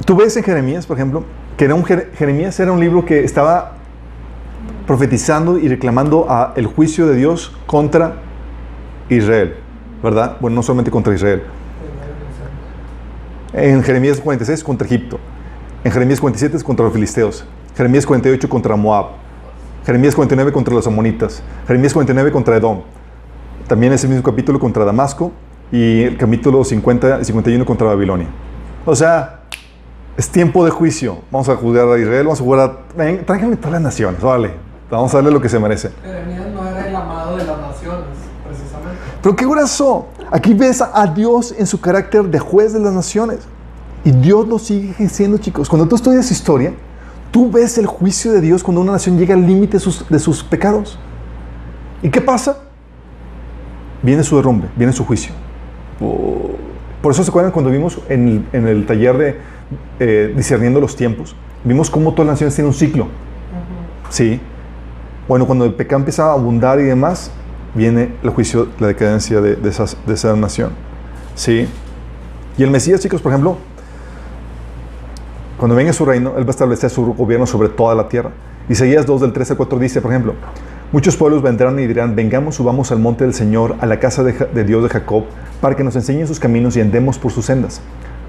Tú ves en Jeremías, por ejemplo, que Jeremías era un libro que estaba profetizando y reclamando el juicio de Dios contra Israel, ¿verdad? Bueno, no solamente contra Israel. En Jeremías 46, contra Egipto. En Jeremías 47 es contra los filisteos. Jeremías 48 contra Moab. Jeremías 49 contra los amonitas. Jeremías 49 contra Edom. También ese mismo capítulo contra Damasco. Y el capítulo 50 y 51 contra Babilonia. O sea, es tiempo de juicio. Vamos a juzgar a Israel, vamos a jugar a... Ven, tráiganme todas las naciones, vale. Vamos a darle lo que se merece. Jeremías no era el amado de las naciones, precisamente. Pero qué grueso. Aquí ves a Dios en su carácter de juez de las naciones. Y Dios lo sigue ejerciendo, chicos. Cuando tú estudias historia, tú ves el juicio de Dios cuando una nación llega al límite de sus pecados. ¿Y qué pasa? Viene su derrumbe, viene su juicio. Por eso se acuerdan cuando vimos en el taller de discerniendo los tiempos, vimos cómo todas las naciones tienen un ciclo. Sí. Bueno, cuando el pecado empieza a abundar y demás, viene el juicio, la decadencia de esa nación. Sí. Y el Mesías, chicos, por ejemplo, cuando venga su reino, Él va a establecer su gobierno sobre toda la tierra. Isaías 2, del 3 al 4 dice, por ejemplo, muchos pueblos vendrán y dirán, vengamos, subamos al monte del Señor, a la casa de Dios de Jacob, para que nos enseñe sus caminos y andemos por sus sendas.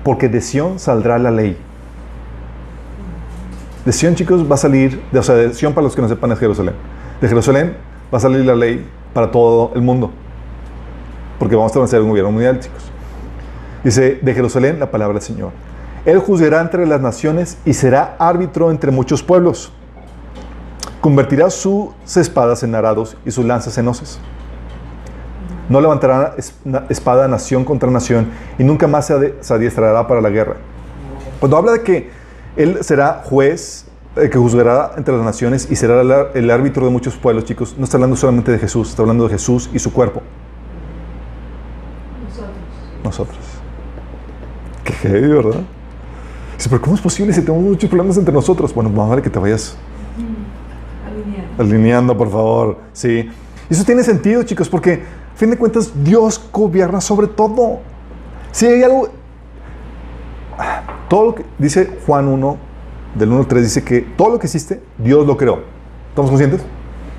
Porque de Sión saldrá la ley. De Sión, chicos, va a salir, de Sión, para los que no sepan, es Jerusalén. De Jerusalén va a salir la ley para todo el mundo. Porque vamos a establecer un gobierno mundial, chicos. Dice, de Jerusalén la palabra del Señor. Él juzgará entre las naciones y será árbitro entre muchos pueblos. Convertirá sus espadas en arados y sus lanzas en hoces. No levantará espada nación contra nación y nunca más se adiestrará para la guerra. Cuando habla de que Él será juez, que juzgará entre las naciones y será el árbitro de muchos pueblos, chicos, no está hablando solamente de Jesús, está hablando de Jesús y su cuerpo. Nosotros. Qué heavy, ¿verdad? Dice, pero ¿cómo es posible si tenemos muchos problemas entre nosotros? Bueno, más vale que te vayas alineando, por favor. Sí. Y eso tiene sentido, chicos, porque a fin de cuentas Dios gobierna sobre todo. Si hay algo... Todo lo que dice Juan 1, del 1 al 3, dice que todo lo que existe, Dios lo creó. ¿Estamos conscientes?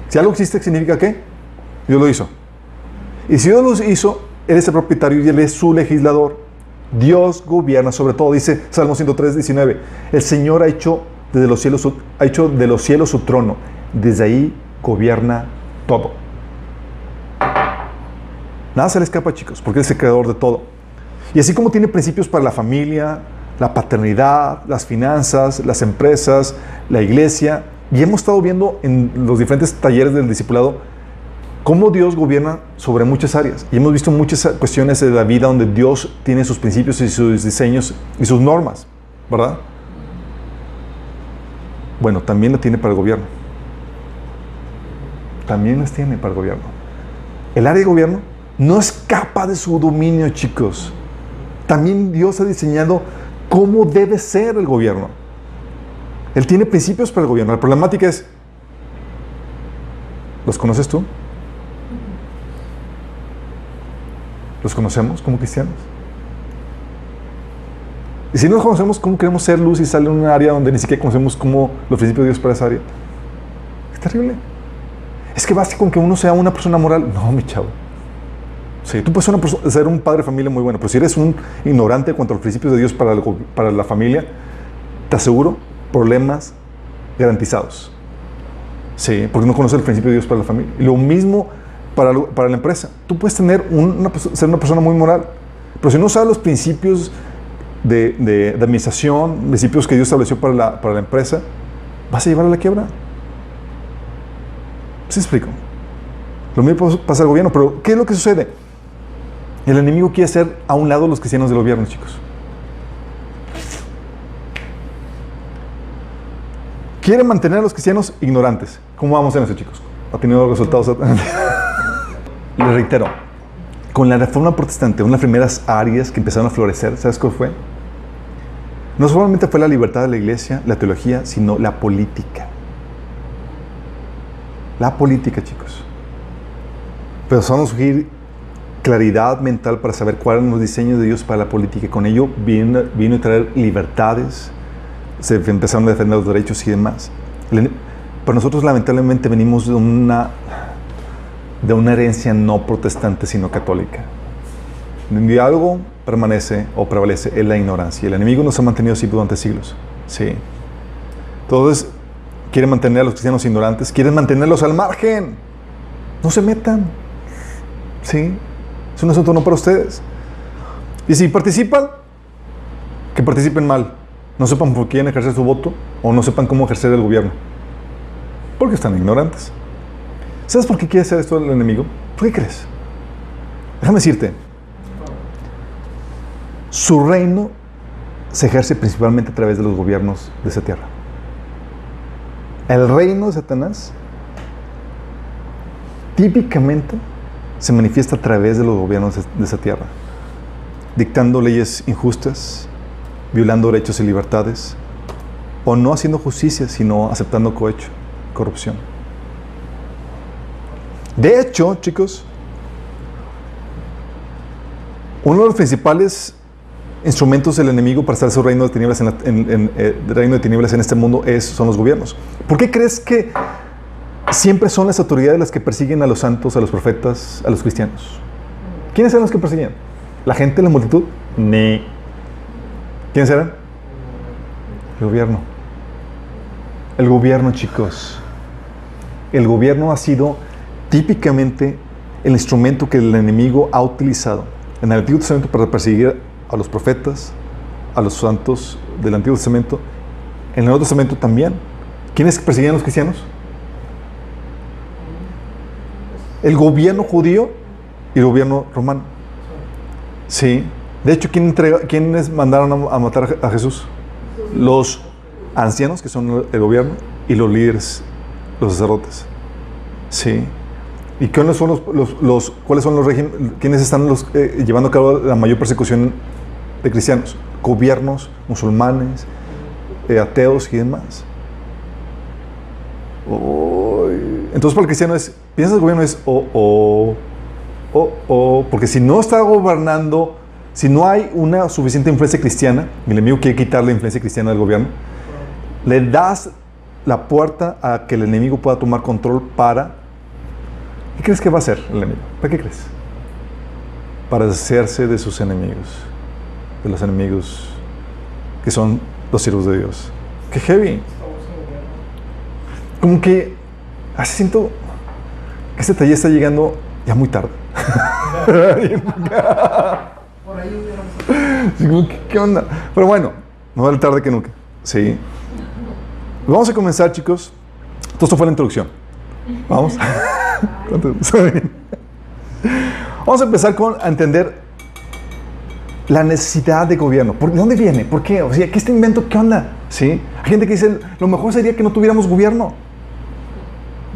Si algo existe, ¿significa qué? Dios lo hizo. Y si Dios lo hizo, Él es el propietario y Él es su legislador. Dios gobierna sobre todo. Dice Salmo 103, 19. El Señor ha hecho de los cielos su trono. Desde ahí gobierna todo. Nada se le escapa, chicos, porque Él es el creador de todo. Y así como tiene principios para la familia, la paternidad, las finanzas, las empresas, la iglesia, y hemos estado viendo en los diferentes talleres del discipulado cómo Dios gobierna sobre muchas áreas. Y hemos visto muchas cuestiones de la vida donde Dios tiene sus principios y sus diseños y sus normas, ¿verdad? Bueno, también lo tiene para el gobierno. También las tiene para el gobierno. El área de gobierno no escapa de su dominio, chicos. También Dios ha diseñado cómo debe ser el gobierno. Él tiene principios para el gobierno. La problemática es, ¿los conoces tú? ¿Los conocemos como cristianos? Y si no los conocemos, ¿cómo queremos ser luz y salir en un área donde ni siquiera conocemos cómo los principios de Dios para esa área? Es terrible. Es que basta con que uno sea una persona moral. No, mi chavo. Sí, tú puedes ser un padre de familia muy bueno, pero si eres un ignorante en cuanto a los principios de Dios para la familia, te aseguro, problemas garantizados. Sí, porque no conoces el principio de Dios para la familia. Y lo mismo para la empresa. Tú puedes tener ser una persona muy moral, pero si no sabes los principios de administración, principios que Dios estableció para la empresa, vas a llevar a la quiebra. ¿Sí explico? Lo mismo pasa al gobierno, pero ¿qué es lo que sucede? El enemigo quiere hacer a un lado los cristianos del gobierno, chicos. Quiere mantener a los cristianos ignorantes. ¿Cómo vamos en eso, chicos? ¿Ha tenido resultados? Les reitero, con la Reforma Protestante, una de las primeras áreas que empezaron a florecer, ¿sabes cuál fue? No solamente fue la libertad de la iglesia, la teología, sino la política. La política, chicos. Empezaron a surgir claridad mental para saber cuáles eran los diseños de Dios para la política. Y con ello vino a traer libertades, se empezaron a defender los derechos y demás. Pero nosotros lamentablemente venimos de una herencia no protestante, sino católica. Y algo permanece o prevalece en la ignorancia. El enemigo nos ha mantenido así durante siglos. Sí. Entonces, quieren mantener a los cristianos ignorantes, quieren mantenerlos al margen. No se metan. Sí. Es un asunto no para ustedes. Y si participan, que participen mal. No sepan por qué quieren ejercer su voto o no sepan cómo ejercer el gobierno. Porque están ignorantes. ¿Sabes por qué quiere hacer esto el enemigo? ¿Por qué crees? Déjame decirte. Su reino se ejerce principalmente a través de los gobiernos de esa tierra. El reino de Satanás típicamente se manifiesta a través de los gobiernos de esa tierra, dictando leyes injustas, violando derechos y libertades, o no haciendo justicia, sino aceptando cohecho, corrupción. De hecho, chicos, uno de los principales instrumentos del enemigo para estar su reino de tinieblas reino de tinieblas en este mundo son los gobiernos. ¿Por qué crees que siempre son las autoridades las que persiguen a los santos, a los profetas, a los cristianos? ¿Quiénes eran los que persiguen? ¿La gente, la multitud? Ni. ¿Quiénes eran? El gobierno. El gobierno, chicos. El gobierno ha sido típicamente el instrumento que el enemigo ha utilizado en el Antiguo Testamento para perseguir a los profetas, a los santos del Antiguo Testamento, en el Nuevo Testamento también. ¿Quiénes perseguían a los cristianos? El gobierno judío y el gobierno romano. Sí. De hecho, ¿quiénes mandaron a matar a Jesús? Los ancianos, que son el gobierno, y los líderes, los sacerdotes. Sí. ¿Y cuáles son los regímenes? ¿Quiénes están llevando a cabo la mayor persecución de cristianos? Gobiernos, musulmanes, ateos y demás. Entonces, para el cristiano piensa el gobierno es porque si no está gobernando, si no hay una suficiente influencia cristiana, y el enemigo quiere quitar la influencia cristiana del gobierno, le das la puerta a que el enemigo pueda tomar control para... ¿Qué crees que va a hacer el enemigo? ¿Para qué crees? Para deshacerse de sus enemigos, de los enemigos que son los siervos de Dios. ¡Qué heavy! Como que así siento que este taller está llegando ya muy tarde. Por ahí hubiéramos... ¿Qué onda? Pero bueno, no vale tarde que nunca. Sí. Vamos a comenzar, chicos. Todo esto fue la introducción. Vamos. Vamos a empezar a entender la necesidad de gobierno. ¿De dónde viene? ¿Por qué? O sea, ¿qué este invento? ¿Qué onda? ¿Sí? Hay gente que dice, lo mejor sería que no tuviéramos gobierno.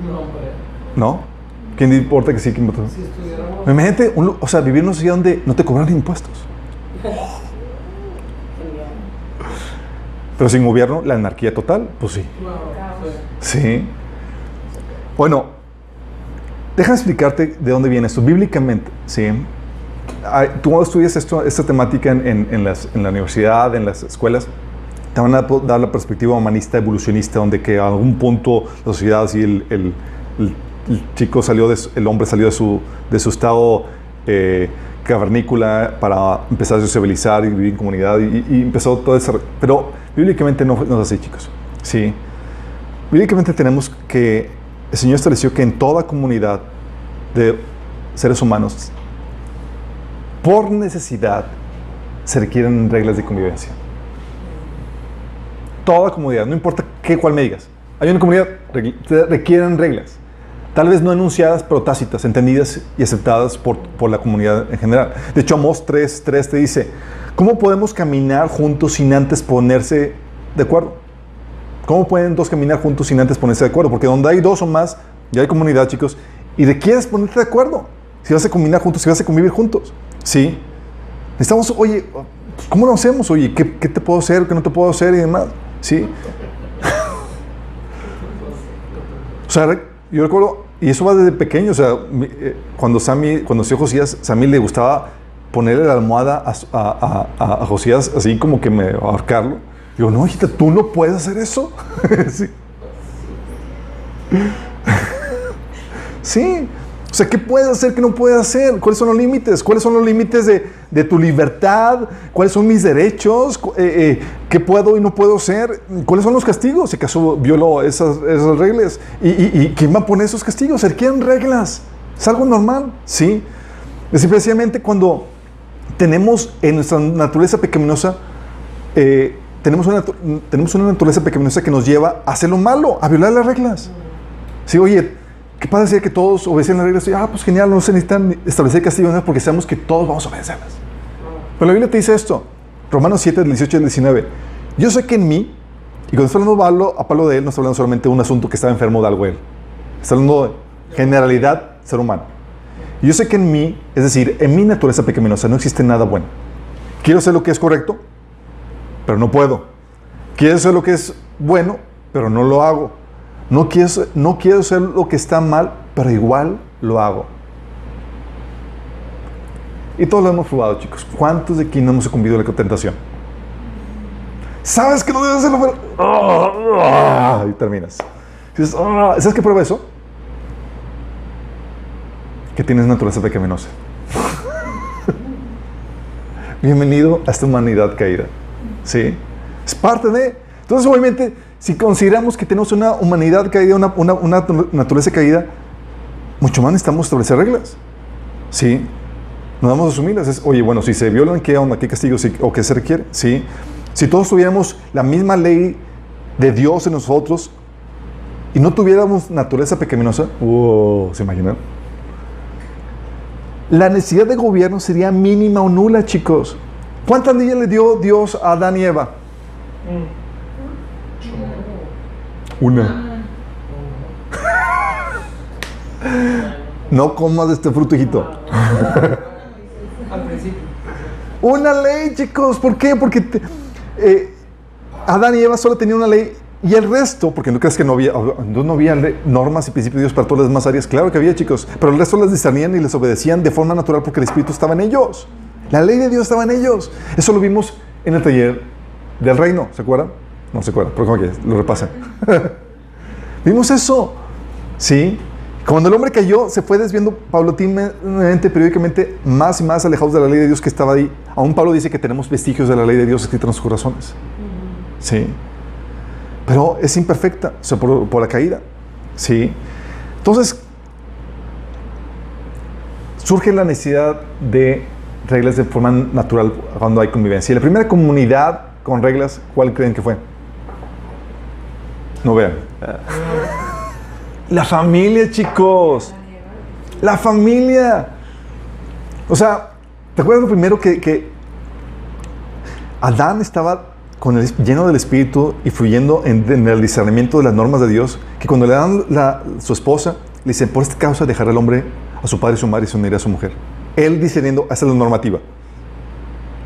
No, hombre. ¿No? ¿Quién importa que sí? ¿Quién importa? Si estuviéramos... Imagínate, vivir en una sociedad donde no te cobran impuestos. Pero sin gobierno, la anarquía total, pues sí. Claro, Sí. Bueno, déjame explicarte de dónde viene esto. Bíblicamente, ¿sí? Tú cuando estudias esta temática en la universidad, en las escuelas, te van a dar la perspectiva humanista, evolucionista, donde que a algún punto la sociedad, así el chico el hombre salió de su estado cavernícola para empezar a sociabilizar y vivir en comunidad y empezó todo eso. Pero bíblicamente no es así, chicos. Sí. Bíblicamente tenemos que el Señor estableció que en toda comunidad de seres humanos, por necesidad, se requieren reglas de convivencia. Toda comunidad, no importa cuál me digas. Hay una comunidad, requieren reglas. Tal vez no enunciadas, pero tácitas, entendidas y aceptadas por la comunidad en general. De hecho, Amós 3:3 te dice, ¿cómo podemos caminar juntos sin antes ponerse de acuerdo? ¿Cómo pueden dos caminar juntos sin antes ponerse de acuerdo? Porque donde hay dos o más, ya hay comunidad, chicos, y requieres ponerte de acuerdo. Si vas a caminar juntos, si vas a convivir juntos. ¿Sí? Necesitamos, oye, ¿cómo lo hacemos? Oye, ¿qué te puedo hacer? ¿Qué no te puedo hacer? Y demás. ¿Sí? O sea, yo recuerdo, y eso va desde pequeño, o sea, cuando nació Josías, Sammy le gustaba ponerle la almohada a Josías, así como que ahorcarlo. Digo, no, hijita, tú no puedes hacer eso. Sí. Sí. O sea, ¿qué puedes hacer, qué no puedes hacer? ¿Cuáles son los límites? ¿Cuáles son los límites de tu libertad? ¿Cuáles son mis derechos? ¿Qué puedo y no puedo hacer? ¿Cuáles son los castigos? Si acaso violo esas reglas. ¿Y quién va a poner esos castigos? Se requieren reglas. Es algo normal, ¿sí? Es especialmente cuando tenemos en nuestra naturaleza pecaminosa, tenemos una naturaleza pecaminosa que nos lleva a hacer lo malo, a violar las reglas. Sí, oye, ¿qué pasa si que todos obedecen las reglas? Pues genial, no se necesitan establecer castigos porque sabemos que todos vamos a obedecerlas. Pero la Biblia te dice esto, Romanos 7, del 18 al 19. Yo sé que en mí, y cuando está hablando a Pablo de él, no está hablando solamente de un asunto que estaba enfermo de algo él. Está hablando de generalidad ser humano. Y yo sé que en mí, es decir, en mi naturaleza pecaminosa no existe nada bueno. Quiero hacer lo que es correcto, pero no puedo. Quiero hacer lo que es bueno, pero no lo hago. No quiero hacer lo que está mal, pero igual lo hago. Y todos lo hemos probado, chicos. ¿Cuántos de aquí no hemos sucumbido a la tentación? ¿Sabes que no debes hacerlo? Pero... y terminas. Dices, ¿sabes qué prueba eso? Que tienes naturaleza pecaminosa. Bienvenido a esta humanidad caída. ¿Sí? Es parte de... Entonces, obviamente, si consideramos que tenemos una humanidad caída, una naturaleza caída, mucho más necesitamos establecer reglas. ¿Sí? No vamos a asumirlas. Es, oye, bueno, si se violan, ¿qué onda? ¿Qué castigo? ¿O qué se requiere? ¿Sí? Si todos tuviéramos la misma ley de Dios en nosotros y no tuviéramos naturaleza pecaminosa, ¿se imaginan? La necesidad de gobierno sería mínima o nula, chicos. ¿Cuántas leyes le dio Dios a Adán y Eva? Una. No comas de este fruto, hijito. Al principio. Una ley, chicos. ¿Por qué? Porque Adán y Eva solo tenían una ley y el resto, porque no crees que no había normas y principios de Dios para todas las demás áreas. Claro que había, chicos, pero el resto las discernían y les obedecían de forma natural porque el Espíritu estaba en ellos. La ley de Dios estaba en ellos. Eso lo vimos en el taller del reino. ¿Se acuerdan? No se acuerdan, pero como que lo repasen. Vimos eso. ¿Sí? Cuando el hombre cayó, se fue desviando paulatinamente, periódicamente, más y más alejados de la ley de Dios que estaba ahí. Aún Pablo dice que tenemos vestigios de la ley de Dios escritos en nuestros corazones. ¿Sí? Pero es imperfecta, o sea, por la caída. ¿Sí? Entonces, surge la necesidad de reglas de forma natural cuando hay convivencia. Y la primera comunidad con reglas, ¿cuál creen que fue? No vean. La familia, chicos. La familia. O sea, ¿te acuerdas lo primero que Adán estaba lleno del Espíritu y fluyendo en el discernimiento de las normas de Dios? Que cuando le dan su esposa, le dicen, por esta causa dejará el hombre a su padre y su madre y se unirá a su mujer. Él discerniendo, esa es la normativa.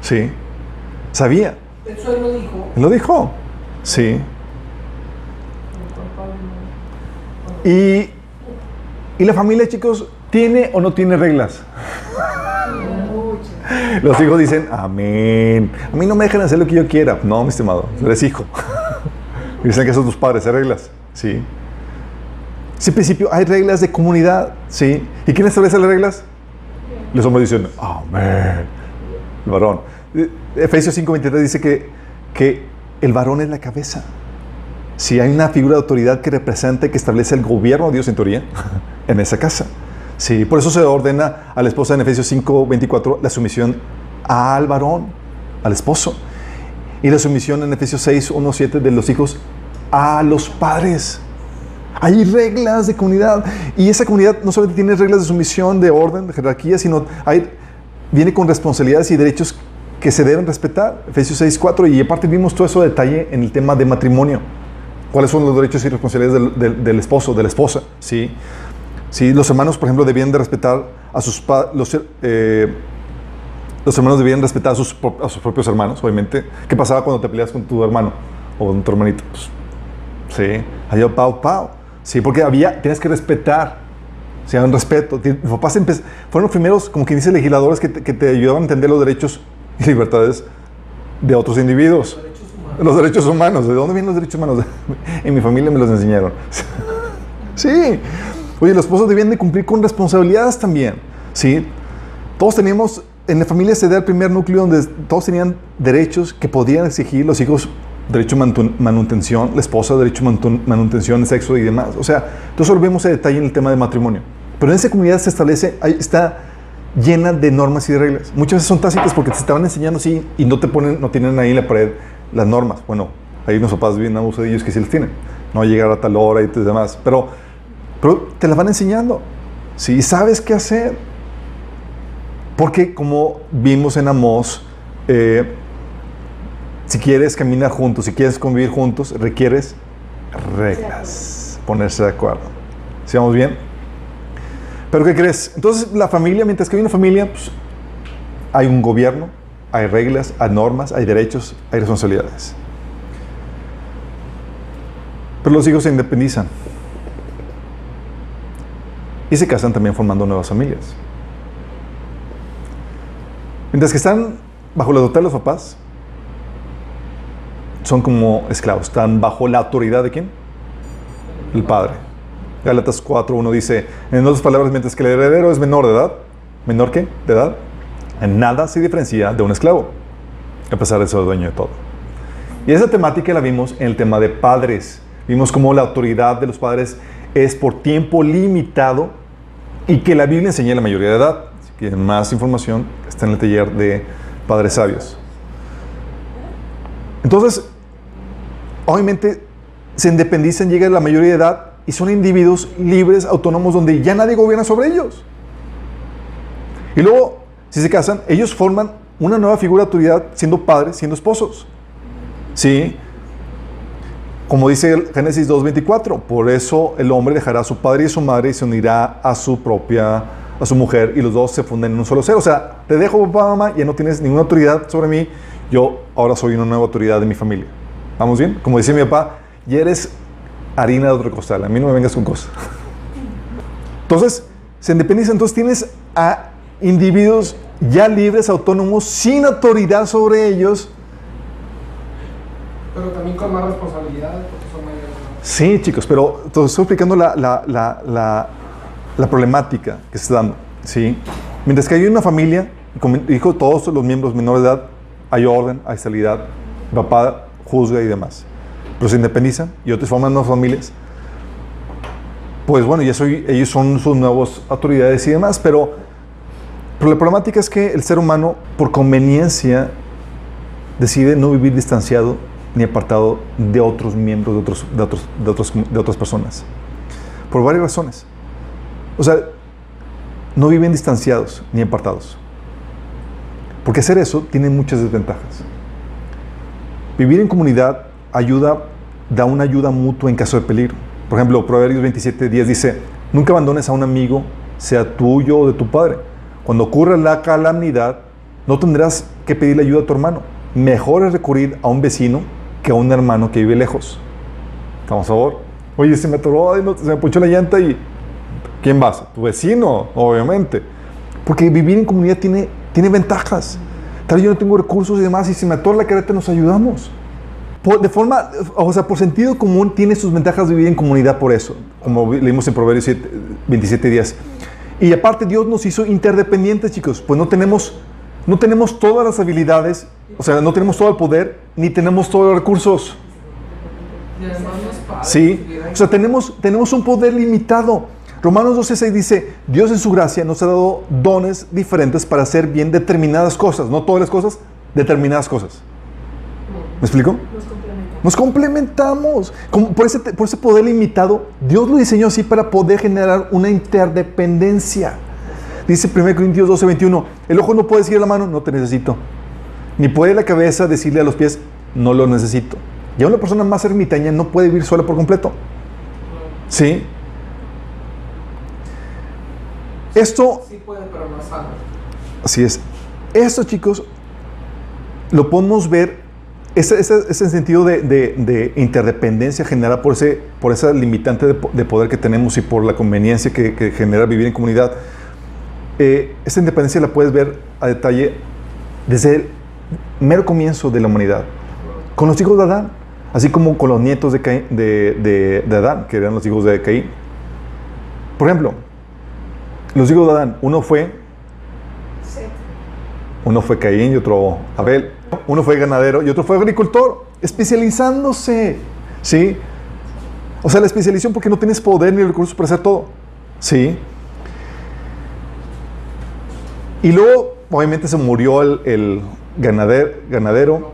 Sí. Sabía. Eso él lo dijo. Él lo dijo. Sí. Y la familia, chicos, ¿tiene o no tiene reglas? Los hijos dicen, amén. A mí no me dejan hacer lo que yo quiera. No, mi estimado, eres hijo. Dicen que son tus padres, hay reglas. Sí. Sí, en principio hay reglas de comunidad. Sí. ¿Y quién establece las reglas? Los hombres dicen, amén. El varón. Efesios 5:23 dice que el varón es la cabeza. Si hay una figura de autoridad que representa y que establece el gobierno de Dios en teoría, en esa casa. Sí, por eso se ordena a la esposa en Efesios 5:24 la sumisión al varón, al esposo. Y la sumisión en Efesios 6:1-7 de los hijos a los padres. Hay reglas de comunidad. Y esa comunidad no solamente tiene reglas de sumisión, de orden, de jerarquía, sino viene con responsabilidades y derechos que se deben respetar. Efesios 6:4. Y aparte vimos todo eso de detalle en el tema de matrimonio. ¿Cuáles son los derechos y responsabilidades del esposo, de la esposa? ¿Sí? Sí, los hermanos, por ejemplo, debían de respetar a sus los hermanos debían respetar a sus propios hermanos, obviamente. ¿Qué pasaba cuando te peleas con tu hermano o con tu hermanito? Pues, sí, había pau. Sí, porque tienes que respetar. Sí, un respeto. Mis papás fueron los primeros, como quien dice, legisladores que te ayudaban a entender los derechos y libertades de otros individuos. Los derechos humanos. ¿De dónde vienen los derechos humanos? En mi familia me los enseñaron. Sí. Oye, los esposos debían de cumplir con responsabilidades también, ¿sí? Todos teníamos, en la familia se da el primer núcleo donde todos tenían derechos que podían exigir los hijos, derecho a manutención, la esposa, derecho a manutención, sexo y demás. O sea, entonces lo vemos en detalle en el tema de matrimonio. Pero en esa comunidad se establece, está llena de normas y de reglas. Muchas veces son tácitas porque te estaban enseñando así y no tienen ahí en la pared las normas. Bueno, hay unos papás bien abuso de ellos que sí las tienen. No llegar a tal hora y demás. Pero te las van enseñando. Sí, sabes qué hacer. Porque como vimos en Amós, si quieres caminar juntos, si quieres convivir juntos, requieres reglas. Ponerse de acuerdo. ¿Sí vamos bien? ¿Pero qué crees? Entonces la familia, mientras que hay una familia, pues, hay un gobierno, hay reglas, hay normas, hay derechos, hay responsabilidades. Pero los hijos se independizan. Y se casan también formando nuevas familias. Mientras que están bajo la tutela de los papás, son como esclavos. Están bajo la autoridad ¿de quién? El padre. Gálatas 4:1 dice, en otras palabras, mientras que el heredero es menor de edad, ¿menor qué? De edad, en nada se diferencia de un esclavo, a pesar de ser dueño de todo. Y esa temática la vimos en el tema de padres. Vimos cómo la autoridad de los padres es por tiempo limitado y que la Biblia enseña la mayoría de edad. Si quieren más información, está en el taller de Padres Sabios. Entonces, obviamente, se independizan, llegan a la mayoría de edad y son individuos libres, autónomos, donde ya nadie gobierna sobre ellos. Y luego, si se casan, ellos forman una nueva figura de autoridad siendo padres, siendo esposos. ¿Sí? Como dice Génesis 2:24, por eso el hombre dejará a su padre y a su madre y se unirá a su mujer y los dos se funden en un solo ser. O sea, te dejo papá, mamá, ya no tienes ninguna autoridad sobre mí, yo ahora soy una nueva autoridad de mi familia. ¿Vamos bien? Como decía mi papá, ya eres harina de otro costal, a mí no me vengas con cosas. Entonces, se independiza, entonces tienes a individuos ya libres, autónomos, sin autoridad sobre ellos. Pero también con más responsabilidades porque son mayores. Sí, chicos, pero te estoy explicando la problemática que se está dando, ¿sí? Mientras que hay una familia, como dijo, todos los miembros menores de edad, hay orden, hay estabilidad, el papá juzga y demás. Pero se independizan y otros forman nuevas familias. Pues bueno, ellos son sus nuevas autoridades y demás, pero la problemática es que el ser humano, por conveniencia, decide no vivir distanciado ni apartado de otros miembros de otras personas. Por varias razones. O sea, no viven distanciados ni apartados. Porque hacer eso tiene muchas desventajas. Vivir en comunidad da una ayuda mutua en caso de peligro. Por ejemplo, Proverbios 27:10 dice, nunca abandones a un amigo, sea tuyo o de tu padre. Cuando ocurra la calamidad, no tendrás que pedirle ayuda a tu hermano. Mejor es recurrir a un vecino que a un hermano que vive lejos. ¿Estamos a favor? Oye, se me atoró, se me ponchó la llanta y... ¿Quién vas? Tu vecino, obviamente. Porque vivir en comunidad tiene ventajas. Tal vez yo no tengo recursos y demás, y si me atora la carreta nos ayudamos. Por sentido común tiene sus ventajas vivir en comunidad por eso, como leímos en Proverbios 27:10. Y aparte Dios nos hizo interdependientes, chicos, pues no tenemos todas las habilidades, o sea, no tenemos todo el poder, ni tenemos todos los recursos. Sí, o sea, tenemos un poder limitado. Romanos 12:6 dice, Dios en su gracia nos ha dado dones diferentes para hacer bien determinadas cosas, no todas las cosas, determinadas cosas. ¿Me explico? Nos complementamos. Por ese poder limitado, Dios lo diseñó así para poder generar una interdependencia. Dice 1 Corintios 12:21, el ojo no puede decirle a la mano, no te necesito. Ni puede la cabeza decirle a los pies, no lo necesito. Y a una persona más ermitaña no puede vivir sola por completo. ¿Sí? Esto... Sí puede, pero no sabe. Así es. Esto, chicos, lo podemos ver, ese sentido de interdependencia generada por esa limitante de poder que tenemos y por la conveniencia que genera vivir en comunidad. Esa independencia la puedes ver a detalle desde el mero comienzo de la humanidad. Con los hijos de Adán, así como con los nietos de Adán, que eran los hijos de Caín. Por ejemplo, los hijos de Adán, uno fue Caín y otro Abel. Uno fue ganadero y otro fue agricultor, especializándose, ¿sí? O sea, la especialización porque no tienes poder ni recursos para hacer todo, ¿sí? Y luego, obviamente, se murió el ganadero,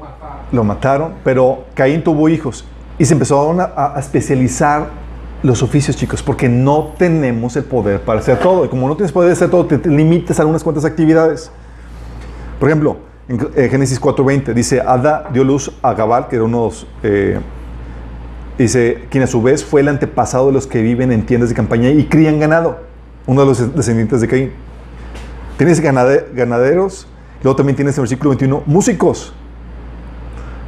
lo mataron, pero Caín tuvo hijos y se empezaron a especializar los oficios, chicos, porque no tenemos el poder para hacer todo. Y como no tienes poder de hacer todo, te limitas a algunas cuantas actividades. Por ejemplo, en Génesis 4:20 dice, Ada dio luz a Gabal, que era unos, dice, quien a su vez fue el antepasado de los que viven en tiendas de campaña y crían ganado, uno de los descendientes de Caín. Tienes ganaderos, luego también tienes en el versículo 21, músicos.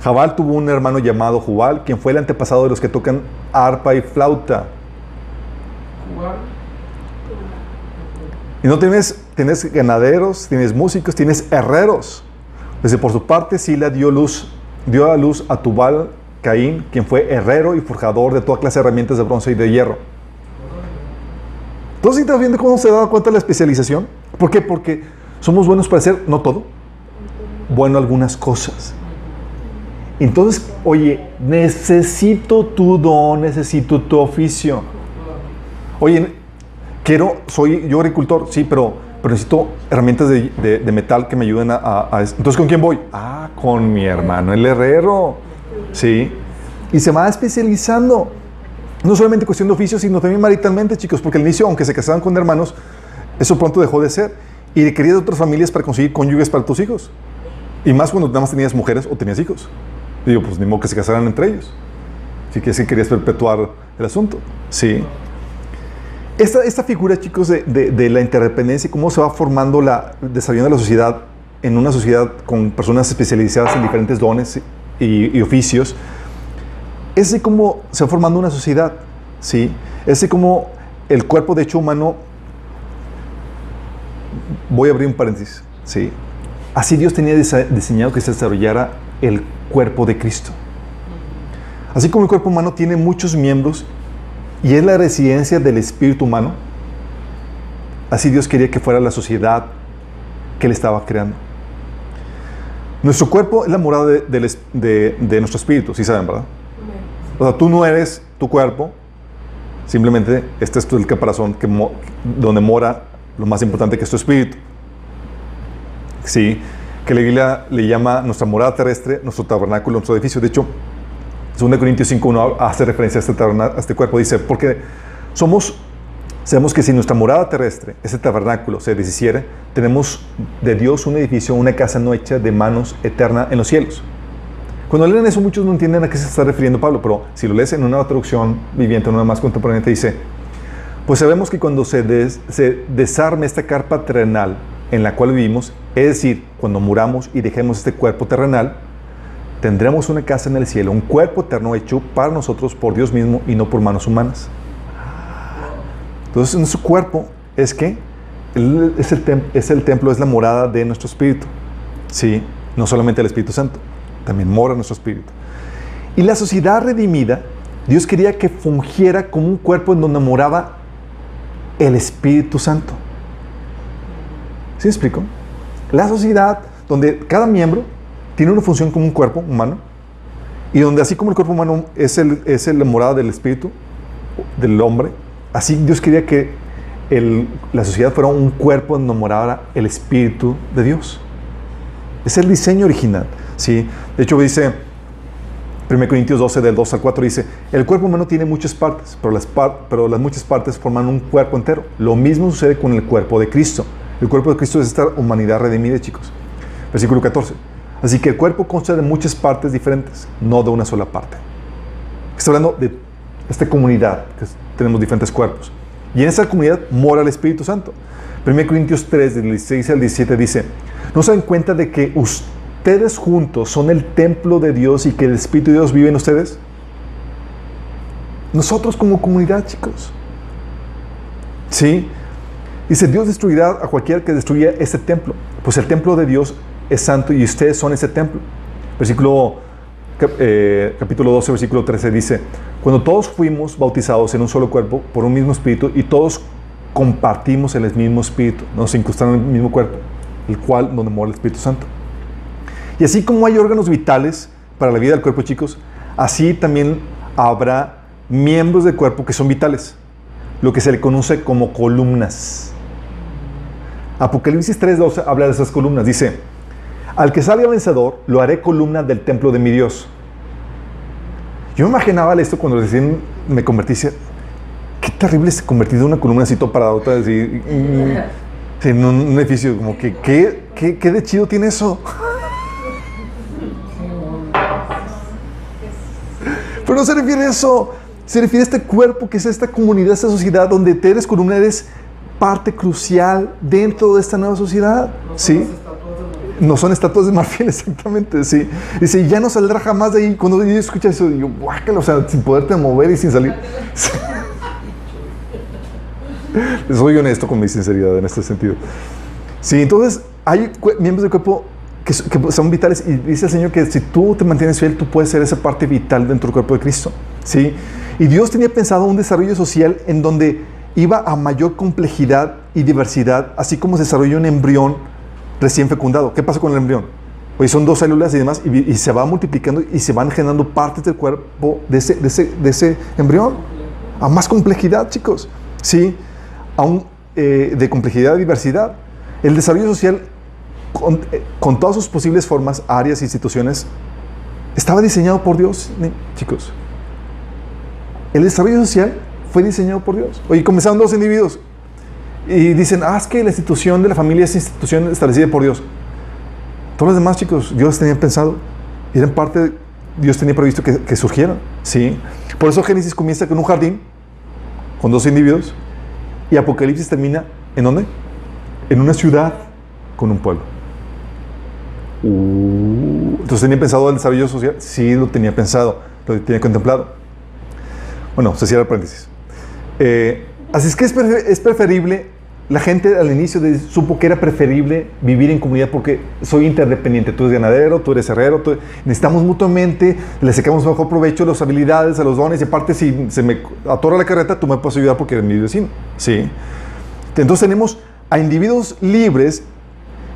Jabal tuvo un hermano llamado Jubal, quien fue el antepasado de los que tocan arpa y flauta. Y no tienes ganaderos, tienes músicos, tienes herreros. Dice, por su parte, Sila dio a luz a Tubal Caín, quien fue herrero y forjador de toda clase de herramientas de bronce y de hierro. ¿Entonces estás viendo cómo se da cuenta de la especialización? ¿Por qué? Porque somos buenos para hacer, no todo, bueno algunas cosas. Entonces, oye, necesito tu don, necesito tu oficio. Oye, soy yo agricultor, sí, pero necesito herramientas de metal que me ayuden a entonces, ¿con quién voy? Con mi hermano, el herrero. Sí. Y se va especializando. No solamente cuestión de oficio, sino también maritalmente, chicos, porque al inicio, aunque se casaban con hermanos, eso pronto dejó de ser. Y requerías de otras familias para conseguir cónyuges para tus hijos. Y más cuando nada más tenías mujeres o tenías hijos. Digo, pues ni modo que se casaran entre ellos. Así que sí querías perpetuar el asunto. Sí. Esta figura, chicos, de la interdependencia y cómo se va formando desarrollando la sociedad en una sociedad con personas especializadas en diferentes dones y oficios, es de cómo se va formando una sociedad, ¿sí? Es de cómo el cuerpo de hecho humano, voy a abrir un paréntesis, ¿sí? Así Dios tenía diseñado que se desarrollara el cuerpo de Cristo. Así como el cuerpo humano tiene muchos miembros y es la residencia del espíritu humano, así Dios quería que fuera la sociedad que Él estaba creando. Nuestro cuerpo es la morada de nuestro espíritu, sí saben, ¿verdad? O sea, tú no eres tu cuerpo, simplemente este es el caparazón donde mora lo más importante que es tu espíritu. Sí, que la Biblia le llama nuestra morada terrestre, nuestro tabernáculo, nuestro edificio. De hecho, 2 Corintios 5:1 hace referencia a este cuerpo. Dice, porque sabemos que si nuestra morada terrestre, ese tabernáculo, se deshiciere, tenemos de Dios un edificio, una casa no hecha de manos eterna en los cielos. Cuando leen eso, muchos no entienden a qué se está refiriendo Pablo, pero si lo lees en una traducción viviente, una más contemporánea, te dice, pues sabemos que cuando se desarme esta carpa terrenal en la cual vivimos, es decir, cuando muramos y dejemos este cuerpo terrenal, tendremos una casa en el cielo, un cuerpo eterno hecho para nosotros por Dios mismo y no por manos humanas. Entonces, nuestro cuerpo es el templo, es la morada de nuestro espíritu. Sí, no solamente el Espíritu Santo, también mora nuestro espíritu. Y la sociedad redimida, Dios quería que fungiera como un cuerpo en donde moraba el Espíritu Santo. ¿Sí me explico? La sociedad donde cada miembro tiene una función como un cuerpo humano y donde así como el cuerpo humano es la morada del espíritu del hombre, así Dios quería que la sociedad fuera un cuerpo donde morara el Espíritu de Dios. Es el diseño original, ¿sí? De hecho dice 1 Corintios 12 del 2 al 4 dice, el cuerpo humano tiene muchas partes, pero las muchas partes forman un cuerpo entero. Lo mismo sucede con el cuerpo de Cristo. El cuerpo de Cristo es esta humanidad redimida, chicos. Versículo 14. Así que el cuerpo consta de muchas partes diferentes, no de una sola parte. Está hablando de esta comunidad, que tenemos diferentes cuerpos. Y en esa comunidad mora el Espíritu Santo. 1 Corintios 3, del 16 al 17 dice, ¿no se dan cuenta de que ustedes juntos son el templo de Dios y que el Espíritu de Dios vive en ustedes? Nosotros como comunidad, chicos. ¿Sí? Dice, Dios destruirá a cualquiera que destruya ese templo. Pues el templo de Dios es santo y ustedes son ese templo. Capítulo 12, versículo 13 dice, cuando todos fuimos bautizados en un solo cuerpo por un mismo espíritu y todos compartimos el mismo espíritu, nos incrustaron en el mismo cuerpo, el cual donde mora el Espíritu Santo. Y así como hay órganos vitales para la vida del cuerpo, chicos, así también habrá miembros del cuerpo que son vitales, lo que se le conoce como columnas. Apocalipsis 3:12 habla de esas columnas. Dice: al que salga vencedor, lo haré columna del templo de mi Dios. Yo me imaginaba esto cuando recién me convertí. Qué terrible es convertir en una columna así todo parado, así, en un edificio. Como que, ¿qué de chido tiene eso? Pero no se refiere a eso. Se refiere a este cuerpo, que es esta comunidad, esta sociedad, donde te eres columna, eres parte crucial dentro de esta nueva sociedad. ¿Sí? No son estatuas de marfil, exactamente, sí. Dice, ya no saldrá jamás de ahí. Cuando yo escucho eso, digo, guácala, o sea, sin poderte mover y sin salir. Soy honesto con mi sinceridad en este sentido. Sí, entonces, hay miembros del cuerpo que son vitales, y dice el Señor que si tú te mantienes fiel, tú puedes ser esa parte vital dentro del cuerpo de Cristo. ¿Sí? Y Dios tenía pensado un desarrollo social en donde iba a mayor complejidad y diversidad, así como se desarrolla un embrión recién fecundado. ¿Qué pasa con el embrión? Pues son 2 células y demás, y se va multiplicando y se van generando partes del cuerpo de ese embrión. A más complejidad, chicos. ¿Sí? Aún de complejidad y diversidad. El desarrollo social, con todas sus posibles formas, áreas, instituciones, estaba diseñado por Dios, chicos. El desarrollo social fue diseñado por Dios. Oye, comenzaron 2 individuos y dicen, es que la institución de la familia es institución establecida por Dios. Todos los demás, chicos, Dios tenía pensado, y eran parte, Dios tenía previsto que surgieran. ¿Sí? Por eso Génesis comienza con un jardín, con 2 individuos, y Apocalipsis termina, ¿en dónde? En una ciudad con un pueblo. Entonces, ¿tenía pensado el desarrollo social? Sí, lo tenía pensado, lo tenía contemplado. Bueno, se cierra el paréntesis. Así es que es preferible, la gente al inicio supo que era preferible vivir en comunidad porque soy interdependiente. Tú eres ganadero, tú eres herrero, necesitamos mutuamente, le sacamos mejor provecho a las habilidades, a los dones, y aparte si se me atora la carreta, tú me puedes ayudar porque eres mi vecino. ¿Sí? Entonces tenemos a individuos libres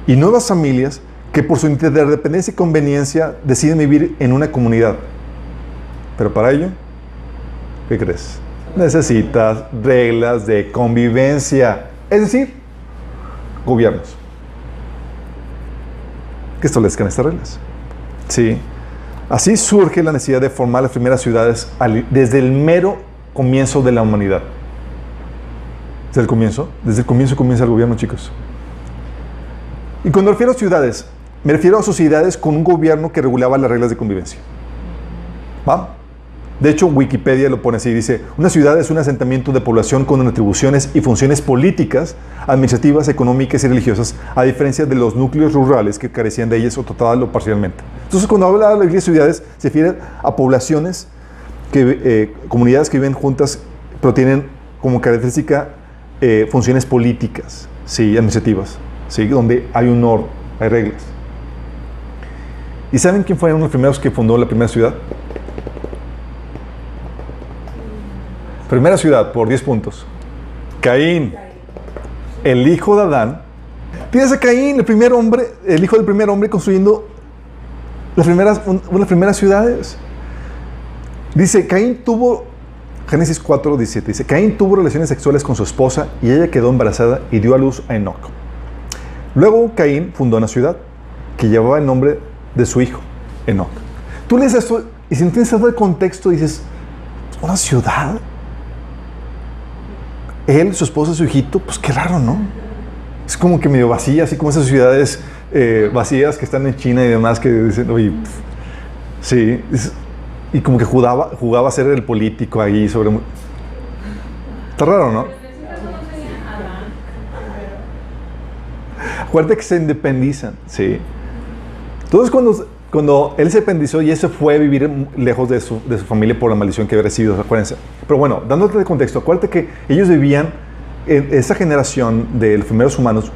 y nuevas familias que por su interdependencia y conveniencia deciden vivir en una comunidad. Pero para ello, ¿qué crees? Necesitas reglas de convivencia, es decir, gobiernos que establezcan estas reglas. ¿Sí? Así surge la necesidad de formar las primeras ciudades desde el mero comienzo de la humanidad. Desde el comienzo comienza el gobierno, chicos. Y cuando refiero a ciudades, me refiero a sociedades con un gobierno que regulaba las reglas de convivencia. ¿Va? De hecho, Wikipedia lo pone así, dice: una ciudad es un asentamiento de población con atribuciones y funciones políticas, administrativas, económicas y religiosas, a diferencia de los núcleos rurales que carecían de ellas o total o parcialmente. Entonces, cuando habla de las ciudades, se refiere a poblaciones, comunidades que viven juntas, pero tienen como característica funciones políticas, ¿sí? Administrativas, ¿sí? Donde hay un orden, hay reglas. ¿Y saben quién fueron los primeros que fundó la primera ciudad? Primera ciudad, por 10 puntos. Caín, el hijo de Adán. Tienes a Caín, el hijo del primer hombre, construyendo las primeras ciudades. Dice, Caín tuvo, Génesis 4:17, dice, Caín tuvo relaciones sexuales con su esposa y ella quedó embarazada y dio a luz a Enoc. Luego Caín fundó una ciudad que llevaba el nombre de su hijo, Enoc. Tú lees esto y si no tienes todo el contexto dices, ¿una ciudad? Él, su esposa, su hijito, pues qué raro, ¿no? Es como que medio vacía, así como esas ciudades vacías que están en China y demás, que dicen, oye, sí, y como que jugaba a ser el político ahí sobre... Está raro, ¿no? Acuérdate que se independizan, sí. Entonces cuando él se independizó y él se fue a vivir lejos de su familia por la maldición que había recibido, acuérdense. Pero bueno, dándote de contexto, acuérdate que ellos vivían, en esa generación de los primeros humanos,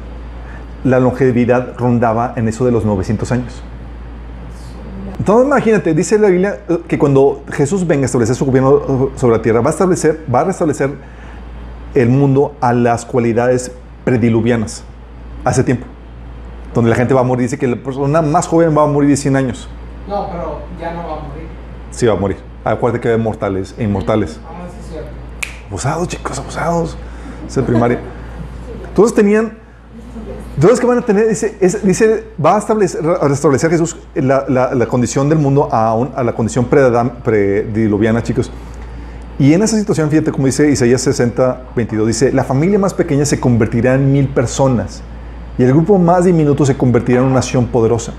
la longevidad rondaba en eso de los 900 años. Entonces imagínate, dice la Biblia que cuando Jesús venga a establecer su gobierno sobre la tierra, va a restablecer el mundo a las cualidades prediluvianas hace tiempo, donde la gente va a morir. Dice que la persona más joven va a morir de 100 años. No, pero ya no va a morir. Sí, va a morir. Acuérdate que hay mortales e inmortales. Ah, sí, es cierto. Abusados, chicos, abusados. Es el primario. Entonces que van a tener, dice va a restablecer Jesús la condición del mundo a la condición prediluviana, chicos. Y en esa situación, fíjate como dice Isaías 60:22, dice, la familia más pequeña se convertirá en 1000 personas y el grupo más diminuto se convertirá en una nación poderosa.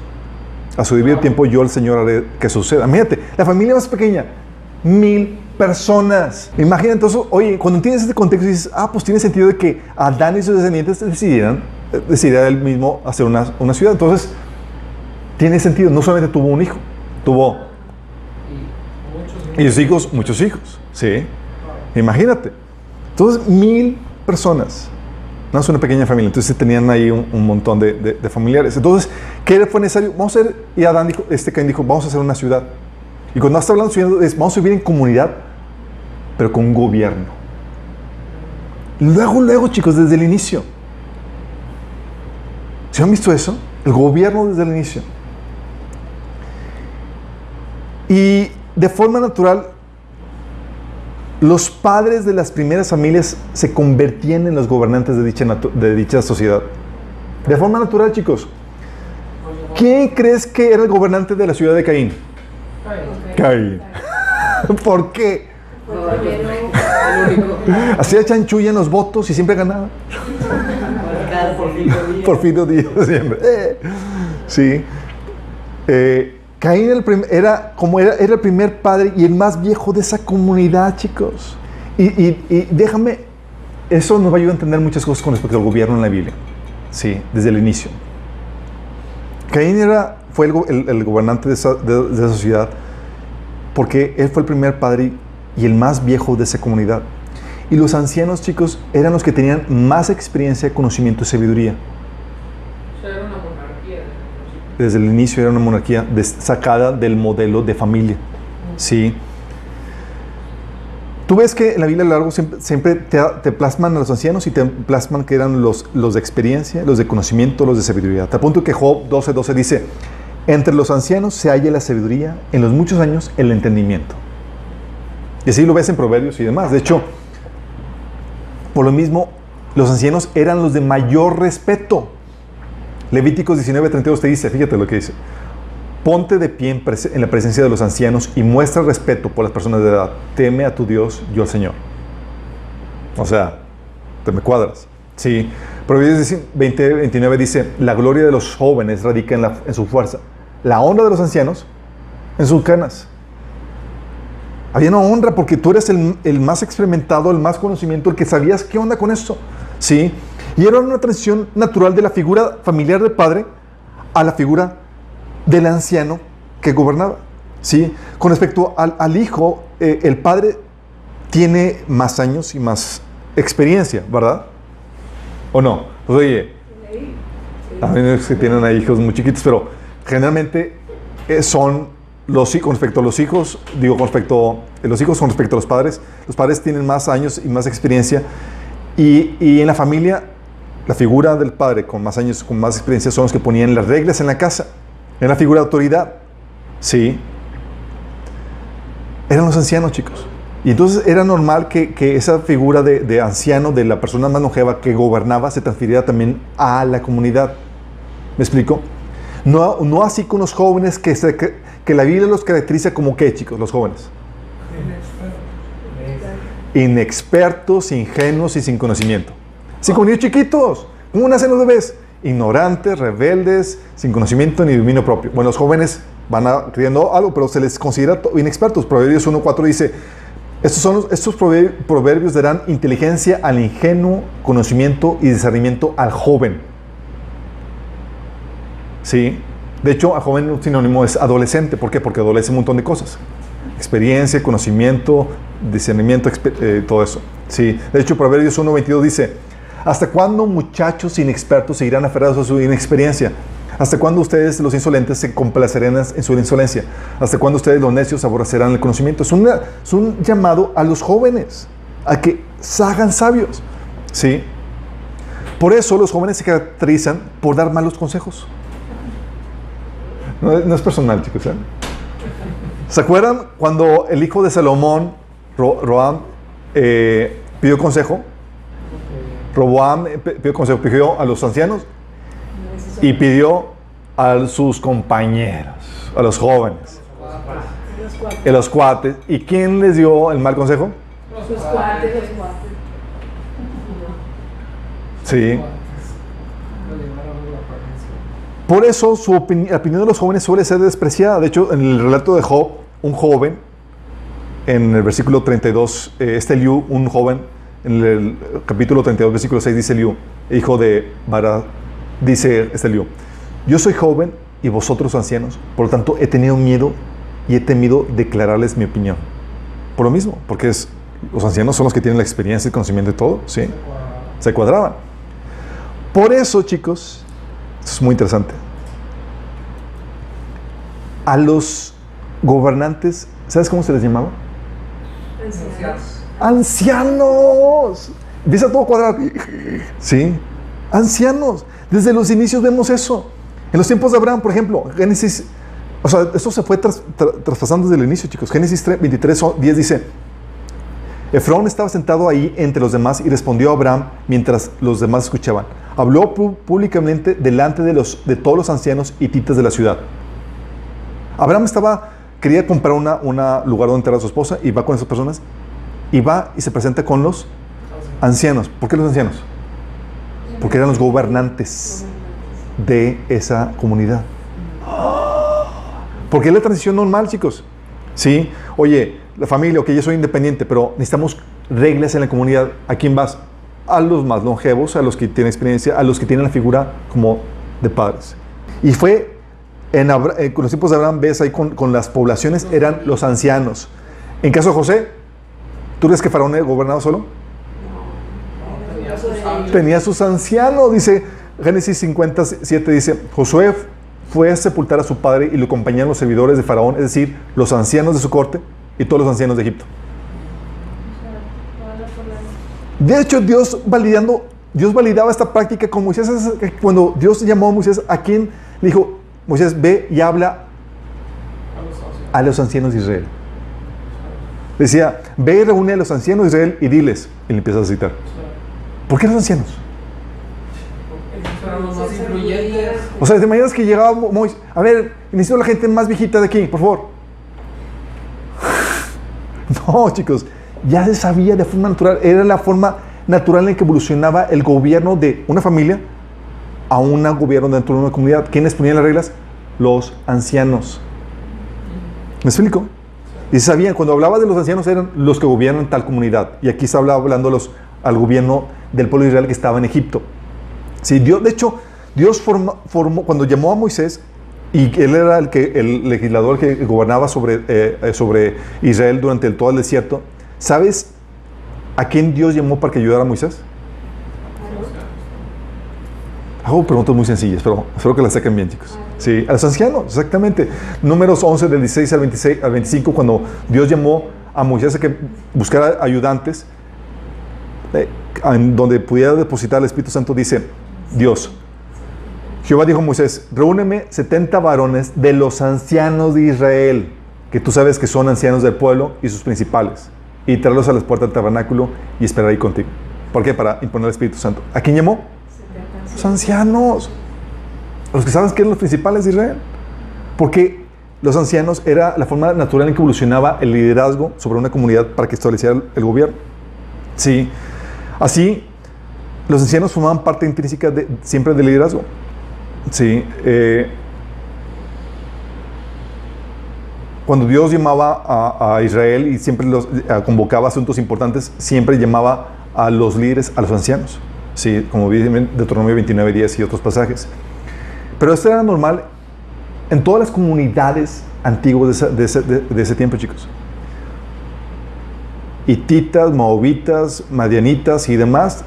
A su debido tiempo yo, el Señor, haré que suceda. Mírate, la familia más pequeña, 1000 personas. Imagina entonces, oye, cuando tienes este contexto dices, pues tiene sentido de que Adán y sus descendientes decidirán él mismo hacer una ciudad. Entonces, tiene sentido. No solamente tuvo un hijo, tuvo y sus hijos, muchos hijos. Sí. Imagínate. Entonces, 1000 personas. No es una pequeña familia. Entonces tenían ahí un montón de familiares. Entonces, ¿qué fue necesario? Vamos a hacer, y Adán dijo, Caín dijo, vamos a hacer una ciudad. Y cuando está hablando de ciudad, vamos a vivir en comunidad, pero con un gobierno. Luego, chicos, desde el inicio. ¿Se han visto eso? El gobierno desde el inicio. Y de forma natural, los padres de las primeras familias se convertían en los gobernantes de dicha sociedad. De forma natural, chicos. ¿Quién crees que era el gobernante de la ciudad de Caín? Caín. ¿Por qué? Hacía chanchulla en los votos y siempre ganaba. Porfirio Díaz siempre. Sí. Caín era el primer padre y el más viejo de esa comunidad, chicos. Y déjame, eso nos va a ayudar a entender muchas cosas con respecto al gobierno en la Biblia. Sí, desde el inicio. Caín fue el gobernante de esa sociedad porque él fue el primer padre y el más viejo de esa comunidad. Y los ancianos, chicos, eran los que tenían más experiencia, conocimiento y sabiduría. Era una monarquía. Desde el inicio era una monarquía sacada del modelo de familia. Sí. Tú ves que en la Biblia a lo largo siempre te plasman a los ancianos y te plasman que eran los de experiencia, los de conocimiento, los de sabiduría. Te apunto que Job 12:12 dice, entre los ancianos se halla la sabiduría, en los muchos años el entendimiento. Y así lo ves en Proverbios y demás. De hecho, por lo mismo, los ancianos eran los de mayor respeto. Levíticos 19:32 te dice, fíjate lo que dice, ponte de pie en la presencia de los ancianos y muestra respeto por las personas de edad. Teme a tu Dios, yo el Señor. O sea, te me cuadras. Sí. Proverbios 20:29 dice, la gloria de los jóvenes radica en su fuerza. La honra de los ancianos en sus canas. Había una honra porque tú eres el más experimentado, el más conocimiento, el que sabías qué onda con eso. Sí. Y era una transición natural de la figura familiar del padre a la figura del anciano que gobernaba. ¿Sí? Con respecto al hijo, el padre tiene más años y más experiencia, ¿verdad? ¿O no? Pues oye, a menos que tienen a hijos muy chiquitos, pero generalmente son los hijos, con respecto a los hijos, los hijos con respecto a los padres tienen más años y más experiencia, y en la familia, la figura del padre con más años, con más experiencia, son los que ponían las reglas en la casa. Era la figura de autoridad. Sí. Eran los ancianos, chicos. Y entonces era normal que esa figura de anciano, de la persona más longeva que gobernaba, se transfiriera también a la comunidad. ¿Me explico? No así con los jóvenes que la Biblia los caracteriza como ¿qué, chicos? Los jóvenes. Inexpertos, ingenuos y sin conocimiento. Sí, como niños chiquitos. ¿Cómo nacen los bebés? Ignorantes, rebeldes, sin conocimiento ni dominio propio. Bueno, los jóvenes van adquiriendo algo, pero se les considera inexpertos. Proverbios 1:4 dice, estos proverbios darán inteligencia al ingenuo, conocimiento y discernimiento al joven. ¿Sí? De hecho, a joven un sinónimo es adolescente. ¿Por qué? Porque adolece un montón de cosas. Experiencia, conocimiento, discernimiento, todo eso. ¿Sí? De hecho, Proverbios 1:22 dice, ¿hasta cuándo muchachos inexpertos seguirán aferrados a su inexperiencia? ¿Hasta cuándo ustedes, los insolentes, se complacerán en su insolencia? ¿Hasta cuándo ustedes, los necios, aborrecerán el conocimiento? Es un llamado a los jóvenes a que se hagan sabios. ¿Sí? Por eso los jóvenes se caracterizan por dar malos consejos. No es personal, chicos. ¿Se acuerdan cuando el hijo de Salomón, Roboam, pidió consejo? Roboam pidió consejo, pidió a los ancianos y pidió a sus compañeros, a los jóvenes, a los cuates. ¿Y quién les dio el mal consejo? Sus cuates. Sí. Por eso la opinión de los jóvenes suele ser despreciada. De hecho, en el relato de Job, un joven, en el versículo 32, Eliú, un joven, en el capítulo 32, versículo 6, dice Eliú, hijo de Bara, dice Eliú: yo soy joven y vosotros ancianos, por lo tanto he tenido miedo y he temido declararles mi opinión. Por lo mismo, porque los ancianos son los que tienen la experiencia y conocimiento de todo, ¿sí? Se cuadraban. Por eso, chicos, esto es muy interesante. A los gobernantes, ¿sabes cómo se les llamaba? ¡Ancianos! Empieza todo a cuadrar. ¿Sí? ¡Ancianos! Desde los inicios vemos eso. En los tiempos de Abraham, por ejemplo, Génesis, o sea, esto se fue traspasando desde el inicio, chicos. Génesis 23:10 dice: Efrón estaba sentado ahí entre los demás y respondió a Abraham mientras los demás escuchaban. Habló públicamente delante de todos los ancianos hititas de la ciudad. Abraham quería comprar un lugar donde enterrar a su esposa, y va con esas personas y va y se presenta con los ancianos. ¿Por qué los ancianos? Porque eran los gobernantes de esa comunidad. Porque es la transición normal, chicos. ¿Sí? Oye, la familia, ok, yo soy independiente, pero necesitamos reglas en la comunidad. ¿A quién vas? A los más longevos, a los que tienen experiencia, a los que tienen la figura como de padres. Y fue con los tiempos de Abraham, ves ahí con las poblaciones, eran los ancianos. En caso de José, ¿tú crees que Faraón gobernaba solo? Tenía sus ancianos, dice Génesis 57, dice: Josué fue a sepultar a su padre y lo acompañaron los servidores de Faraón, es decir, los ancianos de su corte y todos los ancianos de Egipto. De hecho, Dios validaba esta práctica con Moisés. Cuando Dios llamó a Moisés, ¿a quién le dijo? Moisés, ve y habla a los ancianos de Israel. Decía, ve y reúne a los ancianos de Israel y diles. Y le empieza a citar. ¿Por qué los ancianos? Eran los más influyentes. O sea, ¿te imaginas que llegaba Moisés? A ver, necesito a la gente más viejita de aquí, por favor. No, chicos, ya se sabía de forma natural. Era la forma natural en que evolucionaba el gobierno de una familia a un gobierno dentro de una comunidad. ¿Quiénes ponían las reglas? Los ancianos. ¿Me explico? Y se sabían, cuando hablaba de los ancianos, eran los que gobiernan tal comunidad. Y aquí se hablaba hablando al gobierno del pueblo de Israel que estaba en Egipto. Sí, de hecho, Dios formó, cuando llamó a Moisés, y él era el legislador que gobernaba sobre Israel durante todo el desierto. ¿Sabes a quién Dios llamó para que ayudara a Moisés? Hago preguntas muy sencillas, pero espero que las saquen bien, chicos. Sí, a los ancianos, exactamente. Números 11, del 16 al 25, cuando Dios llamó a Moisés a que buscara ayudantes, en donde pudiera depositar el Espíritu Santo, dice Dios: Jehová dijo a Moisés: reúneme 70 varones de los ancianos de Israel, que tú sabes que son ancianos del pueblo y sus principales, y tráelos a las puertas del tabernáculo y esperar ahí contigo. ¿Por qué? Para imponer el Espíritu Santo. ¿A quién llamó? Los ancianos. Los que saben que eran los principales de Israel. Porque los ancianos era la forma natural en que evolucionaba el liderazgo sobre una comunidad para que estableciera el gobierno. Sí. Así, los ancianos formaban parte intrínseca siempre del liderazgo. Sí. Cuando Dios llamaba a Israel y siempre convocaba asuntos importantes, siempre llamaba a los líderes, a los ancianos. Sí, como dice en Deuteronomio 29:10 y otros pasajes. Pero esto era normal en todas las comunidades antiguas de ese tiempo, chicos. Hititas, moabitas, madianitas y demás,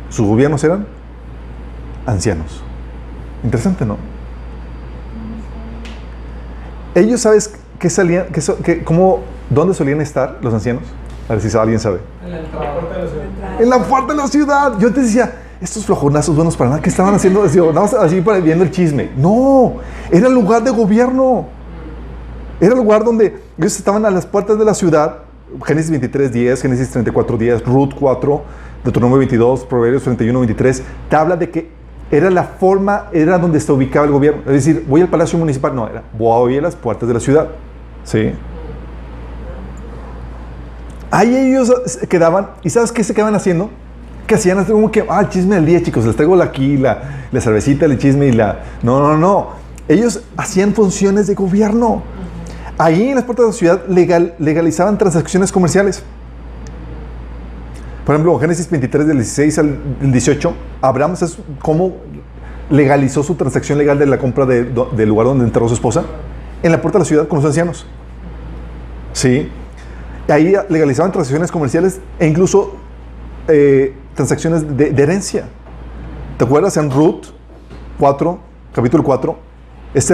sus gobiernos eran ancianos. Interesante, ¿no? Ellos, ¿sabes qué salían, dónde solían estar los ancianos? A ver si alguien sabe. En la entrada de la ciudad. En la puerta de la ciudad. Yo te decía, estos flojonazos buenos para nada, ¿qué estaban haciendo? Digo, nada más así para viendo el chisme. No, era el lugar de gobierno. Era el lugar donde ellos estaban a las puertas de la ciudad. Génesis 23:10, Génesis 34:10, Ruth 4, Deuteronomio 22, Proverbios 31:23. Te habla de que era la forma, era donde se ubicaba el gobierno. Es decir, voy al palacio municipal. No, era, voy a las puertas de la ciudad. ¿Sí? Ahí ellos quedaban, ¿y sabes qué se quedaban haciendo? Que hacían así como que, el chisme del día, chicos, les traigo aquí la cervecita, el chisme y la... No. Ellos hacían funciones de gobierno. Ahí en las puertas de la ciudad legalizaban transacciones comerciales. Por ejemplo, Génesis 23, del 16 al 18, Abraham, ¿sabes cómo legalizó su transacción legal de la compra del lugar donde enterró a su esposa? En la puerta de la ciudad con los ancianos. Sí. Ahí legalizaban transacciones comerciales e incluso transacciones de herencia. ¿Te acuerdas en Ruth 4, capítulo 4?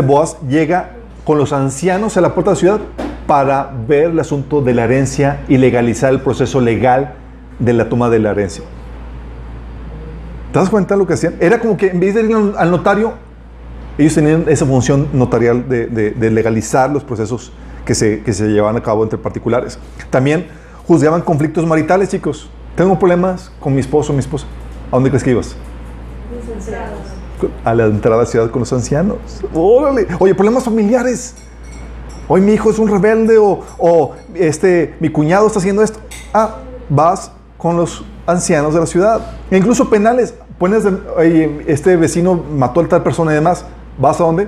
Boaz llega con los ancianos a la puerta de la ciudad para ver el asunto de la herencia y legalizar el proceso legal de la toma de la herencia. ¿Te das cuenta de lo que hacían? Era como que en vez de ir al notario, ellos tenían esa función notarial de legalizar los procesos que se llevaban a cabo entre particulares. También juzgaban conflictos maritales, chicos. Tengo problemas con mi esposo o mi esposa. ¿A dónde crees que ibas? A la entrada de la ciudad con los ancianos. ¡Órale! Oye, problemas familiares. Hoy mi hijo es un rebelde o mi cuñado está haciendo esto. Vas con los ancianos de la ciudad. E incluso penales. Pones, este vecino mató a tal persona y demás. ¿Vas a dónde?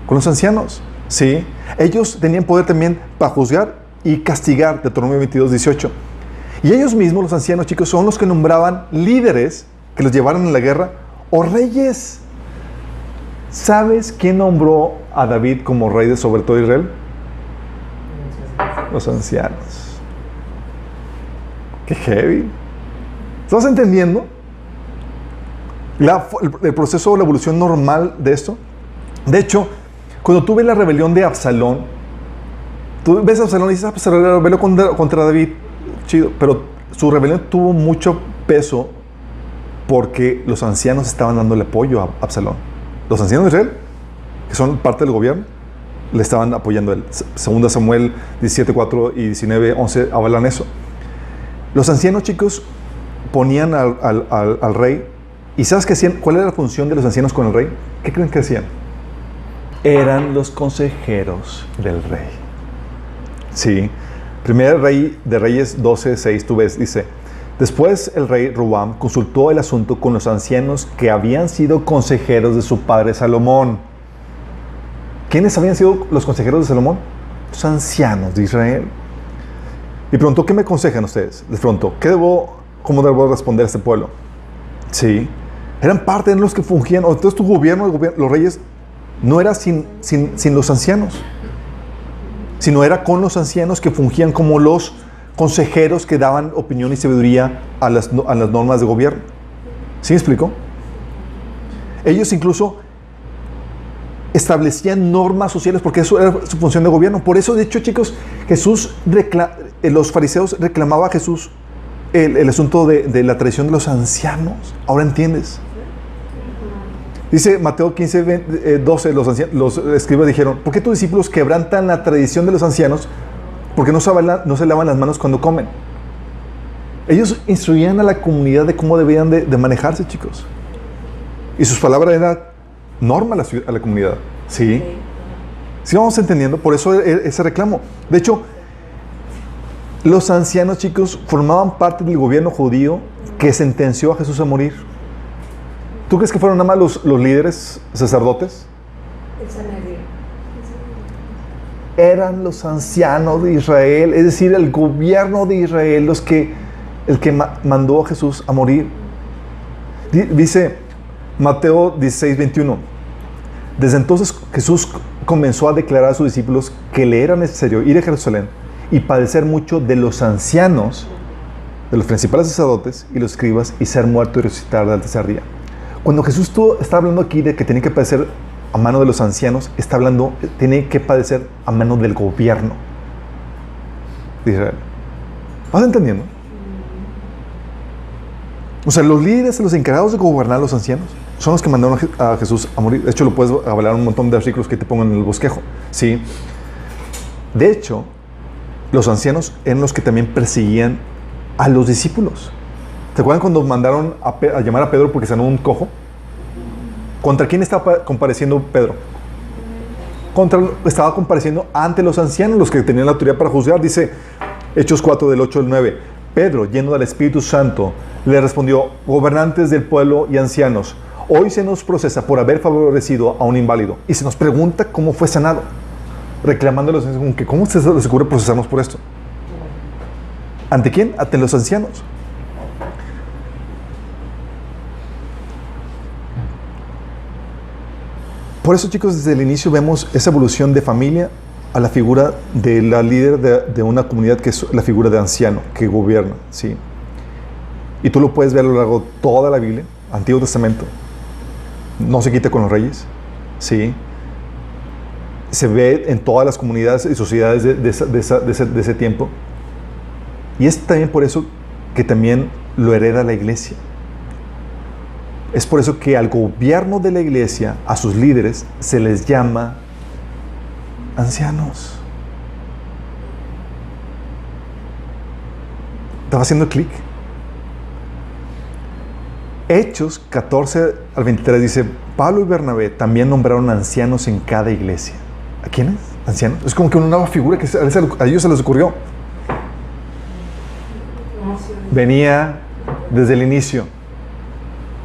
Con los ancianos. Sí. Ellos tenían poder también para juzgar y castigar. Deuteronomio 22:18. Y ellos mismos, los ancianos, chicos, son los que nombraban líderes que los llevaran a la guerra o reyes. ¿Sabes quién nombró a David como rey de sobre todo Israel? Los ancianos. ¡Qué heavy! ¿Estás entendiendo? El proceso o la evolución normal de esto. De hecho, cuando tú ves la rebelión de Absalón, tú ves a Absalón y dices, pues se rebeló contra David. Chido, pero su rebelión tuvo mucho peso porque los ancianos estaban dándole apoyo a Absalón. Los ancianos de Israel, que son parte del gobierno, le estaban apoyando a él. 2 Samuel 17:4 y 19:11 hablan eso. Los ancianos, chicos, ponían al rey. ¿Y sabes qué hacían? ¿Cuál era la función de los ancianos con el rey? ¿Qué creen que hacían? Eran los consejeros del rey. Sí. Primer rey de Reyes 12:6, tú ves, dice: después el rey Robam consultó el asunto con los ancianos que habían sido consejeros de su padre Salomón. ¿Quiénes habían sido los consejeros de Salomón? Los ancianos de Israel. Y preguntó, ¿qué me aconsejan ustedes? Les preguntó, ¿cómo debo responder a este pueblo? Sí, eran parte de los que fungían, o entonces tu gobierno, los reyes, no era sin los ancianos, sino era con los ancianos que fungían como los consejeros que daban opinión y sabiduría a las normas de gobierno. ¿Sí me explico? Ellos incluso establecían normas sociales porque eso era su función de gobierno. Por eso, de hecho, chicos, los fariseos reclamaban a Jesús el asunto de la tradición de los ancianos. ¿Ahora entiendes? Dice Mateo 15:12, los escribas dijeron, ¿por qué tus discípulos quebrantan la tradición de los ancianos? Porque no se lavan las manos cuando comen. Ellos instruían a la comunidad de cómo debían de manejarse, chicos. Y sus palabras eran norma a la comunidad. ¿Sí? ¿Sí vamos entendiendo? Por eso ese reclamo. De hecho, los ancianos, chicos, formaban parte del gobierno judío que sentenció a Jesús a morir. ¿Tú crees que fueron nada más los líderes sacerdotes? Eran los ancianos de Israel, es decir, el gobierno de Israel, el que mandó a Jesús a morir. Dice Mateo 16:21. Desde entonces Jesús comenzó a declarar a sus discípulos que le era necesario ir a Jerusalén y padecer mucho de los ancianos, de los principales sacerdotes y los escribas, y ser muerto y resucitar al tercer día. Cuando Jesús está hablando aquí de que tiene que padecer a mano de los ancianos, está hablando, tiene que padecer a mano del gobierno de Israel. ¿Vas entendiendo? O sea, los líderes, los encargados de gobernar a los ancianos, son los que mandaron a Jesús a morir. De hecho, lo puedes hablar un montón de versículos que te pongan en el bosquejo. ¿Sí? De hecho, los ancianos eran los que también perseguían a los discípulos. ¿Te acuerdan cuando mandaron a llamar a Pedro porque sanó un cojo? ¿Contra quién estaba compareciendo Pedro? Estaba compareciendo ante los ancianos, los que tenían la autoridad para juzgar. Dice Hechos 4, del 8 al 9. Pedro, lleno del Espíritu Santo, le respondió: gobernantes del pueblo y ancianos, hoy se nos procesa por haber favorecido a un inválido y se nos pregunta cómo fue sanado, reclamándolos que cómo se les ocurre procesarnos por esto. ¿Ante quién? Ante los ancianos. Por eso, chicos, desde el inicio vemos esa evolución de familia a la figura de la líder de una comunidad, que es la figura de anciano que gobierna, ¿sí? Y tú lo puedes ver a lo largo de toda la Biblia, Antiguo Testamento. No se quita con los reyes, ¿sí? Se ve en todas las comunidades y sociedades de ese tiempo. Y es también por eso que también lo hereda la iglesia. Es por eso que al gobierno de la iglesia, a sus líderes, se les llama ancianos. ¿Estaba haciendo clic? Hechos 14 al 23 dice: Pablo y Bernabé también nombraron ancianos en cada iglesia. ¿A quiénes? ¿Ancianos? Es como que una nueva figura que a ellos se les ocurrió. Venía desde el inicio.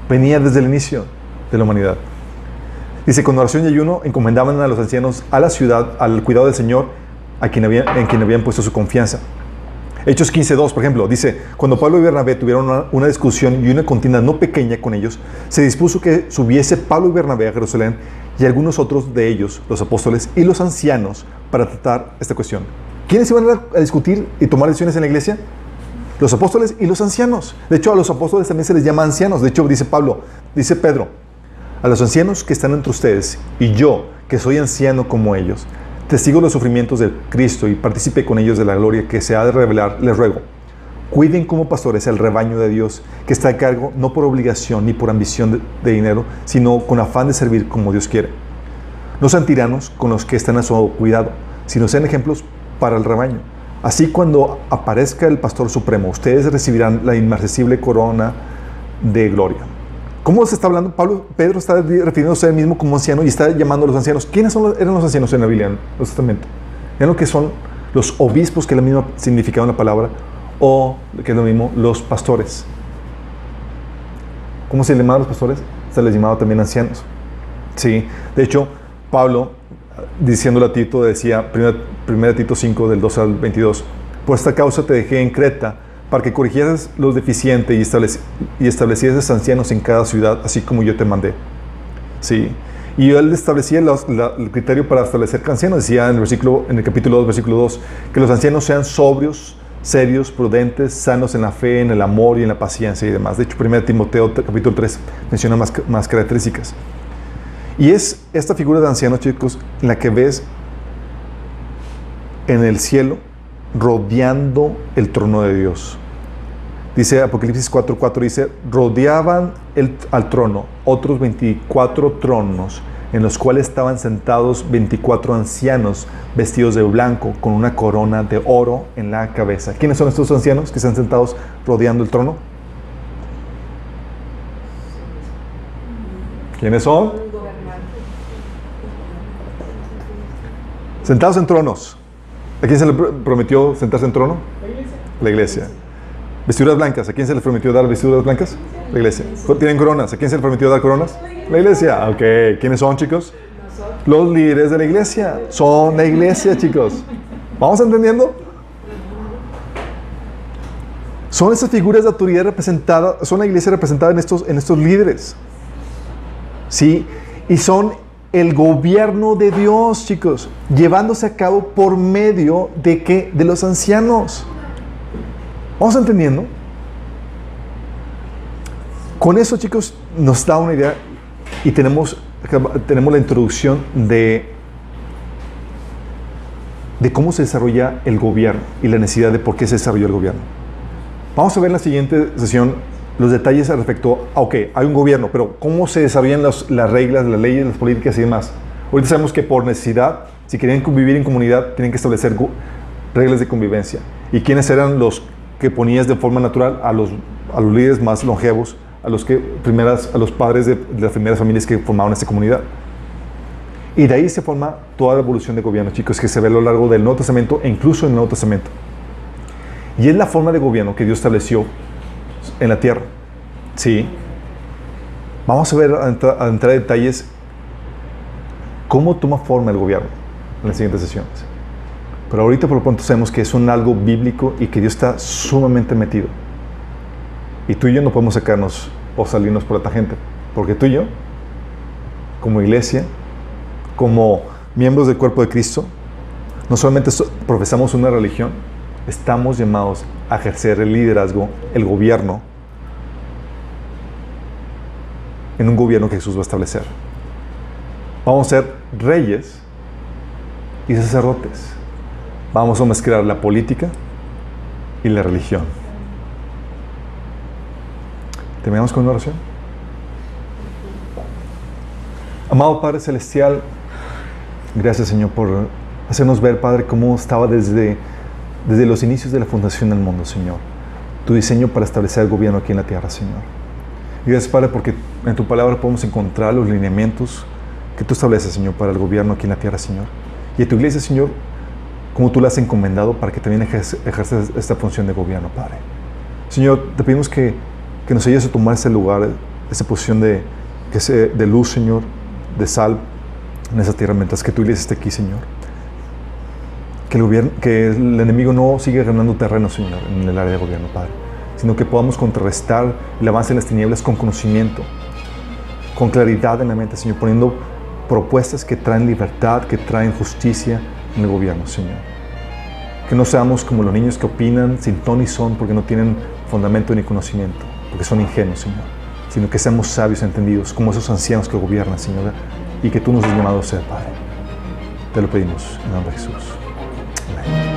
Venía desde el inicio de la humanidad. Dice: con oración y ayuno encomendaban a los ancianos a la ciudad, al cuidado del Señor, en quien habían puesto su confianza. Hechos 15:2, por ejemplo, dice: cuando Pablo y Bernabé tuvieron una discusión y una contienda no pequeña con ellos, se dispuso que subiese Pablo y Bernabé a Jerusalén y algunos otros de ellos, los apóstoles y los ancianos, para tratar esta cuestión. ¿Quiénes iban a discutir y tomar decisiones en la iglesia? Los apóstoles y los ancianos. De hecho, a los apóstoles también se les llama ancianos. De hecho, dice Pedro: a los ancianos que están entre ustedes y yo, que soy anciano como ellos, testigo de los sufrimientos de Cristo y participe con ellos de la gloria que se ha de revelar, les ruego, cuiden como pastores el rebaño de Dios, que está a cargo no por obligación ni por ambición de dinero, sino con afán de servir como Dios quiere. No sean tiranos con los que están a su cuidado, sino sean ejemplos para el rebaño. Así, cuando aparezca el Pastor Supremo, ustedes recibirán la inmarcesible corona de gloria. ¿Cómo se está hablando? Pedro está refiriéndose a él mismo como anciano y está llamando a los ancianos. ¿Quiénes eran los ancianos en la Biblia, en el Testamento? Eran lo que son los obispos, que es la misma significado en la palabra, o, que es lo mismo, los pastores. ¿Cómo se les llamaba a los pastores? Se les llamaba también ancianos. Sí, de hecho, Pablo, diciéndole a Tito, decía, 1 Tito 5, del 2 al 22, por esta causa te dejé en Creta, para que corrigieras los deficientes y establecieras ancianos en cada ciudad, así como yo te mandé. Sí. Y él establecía el criterio para establecer ancianos. Decía en el capítulo 2, versículo 2, que los ancianos sean sobrios, serios, prudentes, sanos en la fe, en el amor y en la paciencia y demás. De hecho, 1 Timoteo capítulo 3 menciona más características. Y es esta figura de anciano, chicos, en la que ves en el cielo rodeando el trono de Dios. Dice Apocalipsis 4:4, dice: rodeaban al trono otros 24 tronos, en los cuales estaban sentados 24 ancianos vestidos de blanco, con una corona de oro en la cabeza. ¿Quiénes son estos ancianos que están sentados rodeando el trono? ¿Quiénes son? Sentados en tronos. ¿A quién se le prometió sentarse en trono? La iglesia. Vestiduras blancas. ¿A quién se le prometió dar vestiduras blancas? La iglesia. ¿Tienen coronas? ¿A quién se le prometió dar coronas? La iglesia. Ok. ¿Quiénes son, chicos? Los líderes de la iglesia. Son la iglesia, chicos. ¿Vamos entendiendo? Son esas figuras de autoridad representadas, son la iglesia representada en estos líderes. ¿Sí? Y son el gobierno de Dios, chicos, llevándose a cabo por medio de ¿qué? De los ancianos. ¿Vamos entendiendo? Con eso, chicos, nos da una idea y tenemos la introducción de de cómo se desarrolla el gobierno y la necesidad de por qué se desarrolló el gobierno. Vamos a ver en la siguiente sesión los detalles respecto a, ok, hay un gobierno, pero cómo se desarrollan las reglas, las leyes, las políticas y demás. Ahorita sabemos que por necesidad, si querían convivir en comunidad, tienen que establecer reglas de convivencia. ¿Y quiénes eran los que ponías de forma natural? A los líderes más longevos, a los padres de las primeras familias que formaban esta comunidad. Y de ahí se forma toda la evolución de gobierno, chicos, que se ve a lo largo del Nuevo Testamento e incluso en el Nuevo Testamento. Y es la forma de gobierno que Dios estableció en la tierra. Sí. Vamos a ver, a entrar en detalles, cómo toma forma el gobierno en las siguientes sesiones. Pero ahorita por lo pronto sabemos que es algo bíblico y que Dios está sumamente metido. Y tú y yo no podemos sacarnos o salirnos por la tangente. Porque tú y yo, como iglesia, como miembros del cuerpo de Cristo, no solamente profesamos una religión, estamos llamados a ejercer el liderazgo, el gobierno, en un gobierno que Jesús va a establecer. Vamos a ser reyes y sacerdotes. Vamos a mezclar la política y la religión. ¿Terminamos con una oración? Amado Padre Celestial, gracias, Señor, por hacernos ver, Padre, cómo estaba desde los inicios de la fundación del mundo, Señor, tu diseño para establecer el gobierno aquí en la tierra, Señor. Y gracias, Padre, porque en tu palabra podemos encontrar los lineamientos que tú estableces, Señor, para el gobierno aquí en la tierra, Señor. Y a tu iglesia, Señor, como tú la has encomendado para que también ejerzas esta función de gobierno, Padre. Señor, te pedimos que nos ayudes a tomar ese lugar, esa posición de luz, Señor, de sal en esa tierra, mientras que tu iglesia esté aquí, Señor. Que el enemigo no siga ganando terreno, Señor, en el área de gobierno, Padre, sino que podamos contrarrestar el avance en las tinieblas con conocimiento, con claridad en la mente, Señor, poniendo propuestas que traen libertad, que traen justicia en el gobierno, Señor. Que no seamos como los niños que opinan sin ton ni son porque no tienen fundamento ni conocimiento, porque son ingenuos, Señor, sino que seamos sabios, entendidos, como esos ancianos que gobiernan, Señor, y que tú nos has llamado a ser, Padre. Te lo pedimos en el nombre de Jesús. Amén.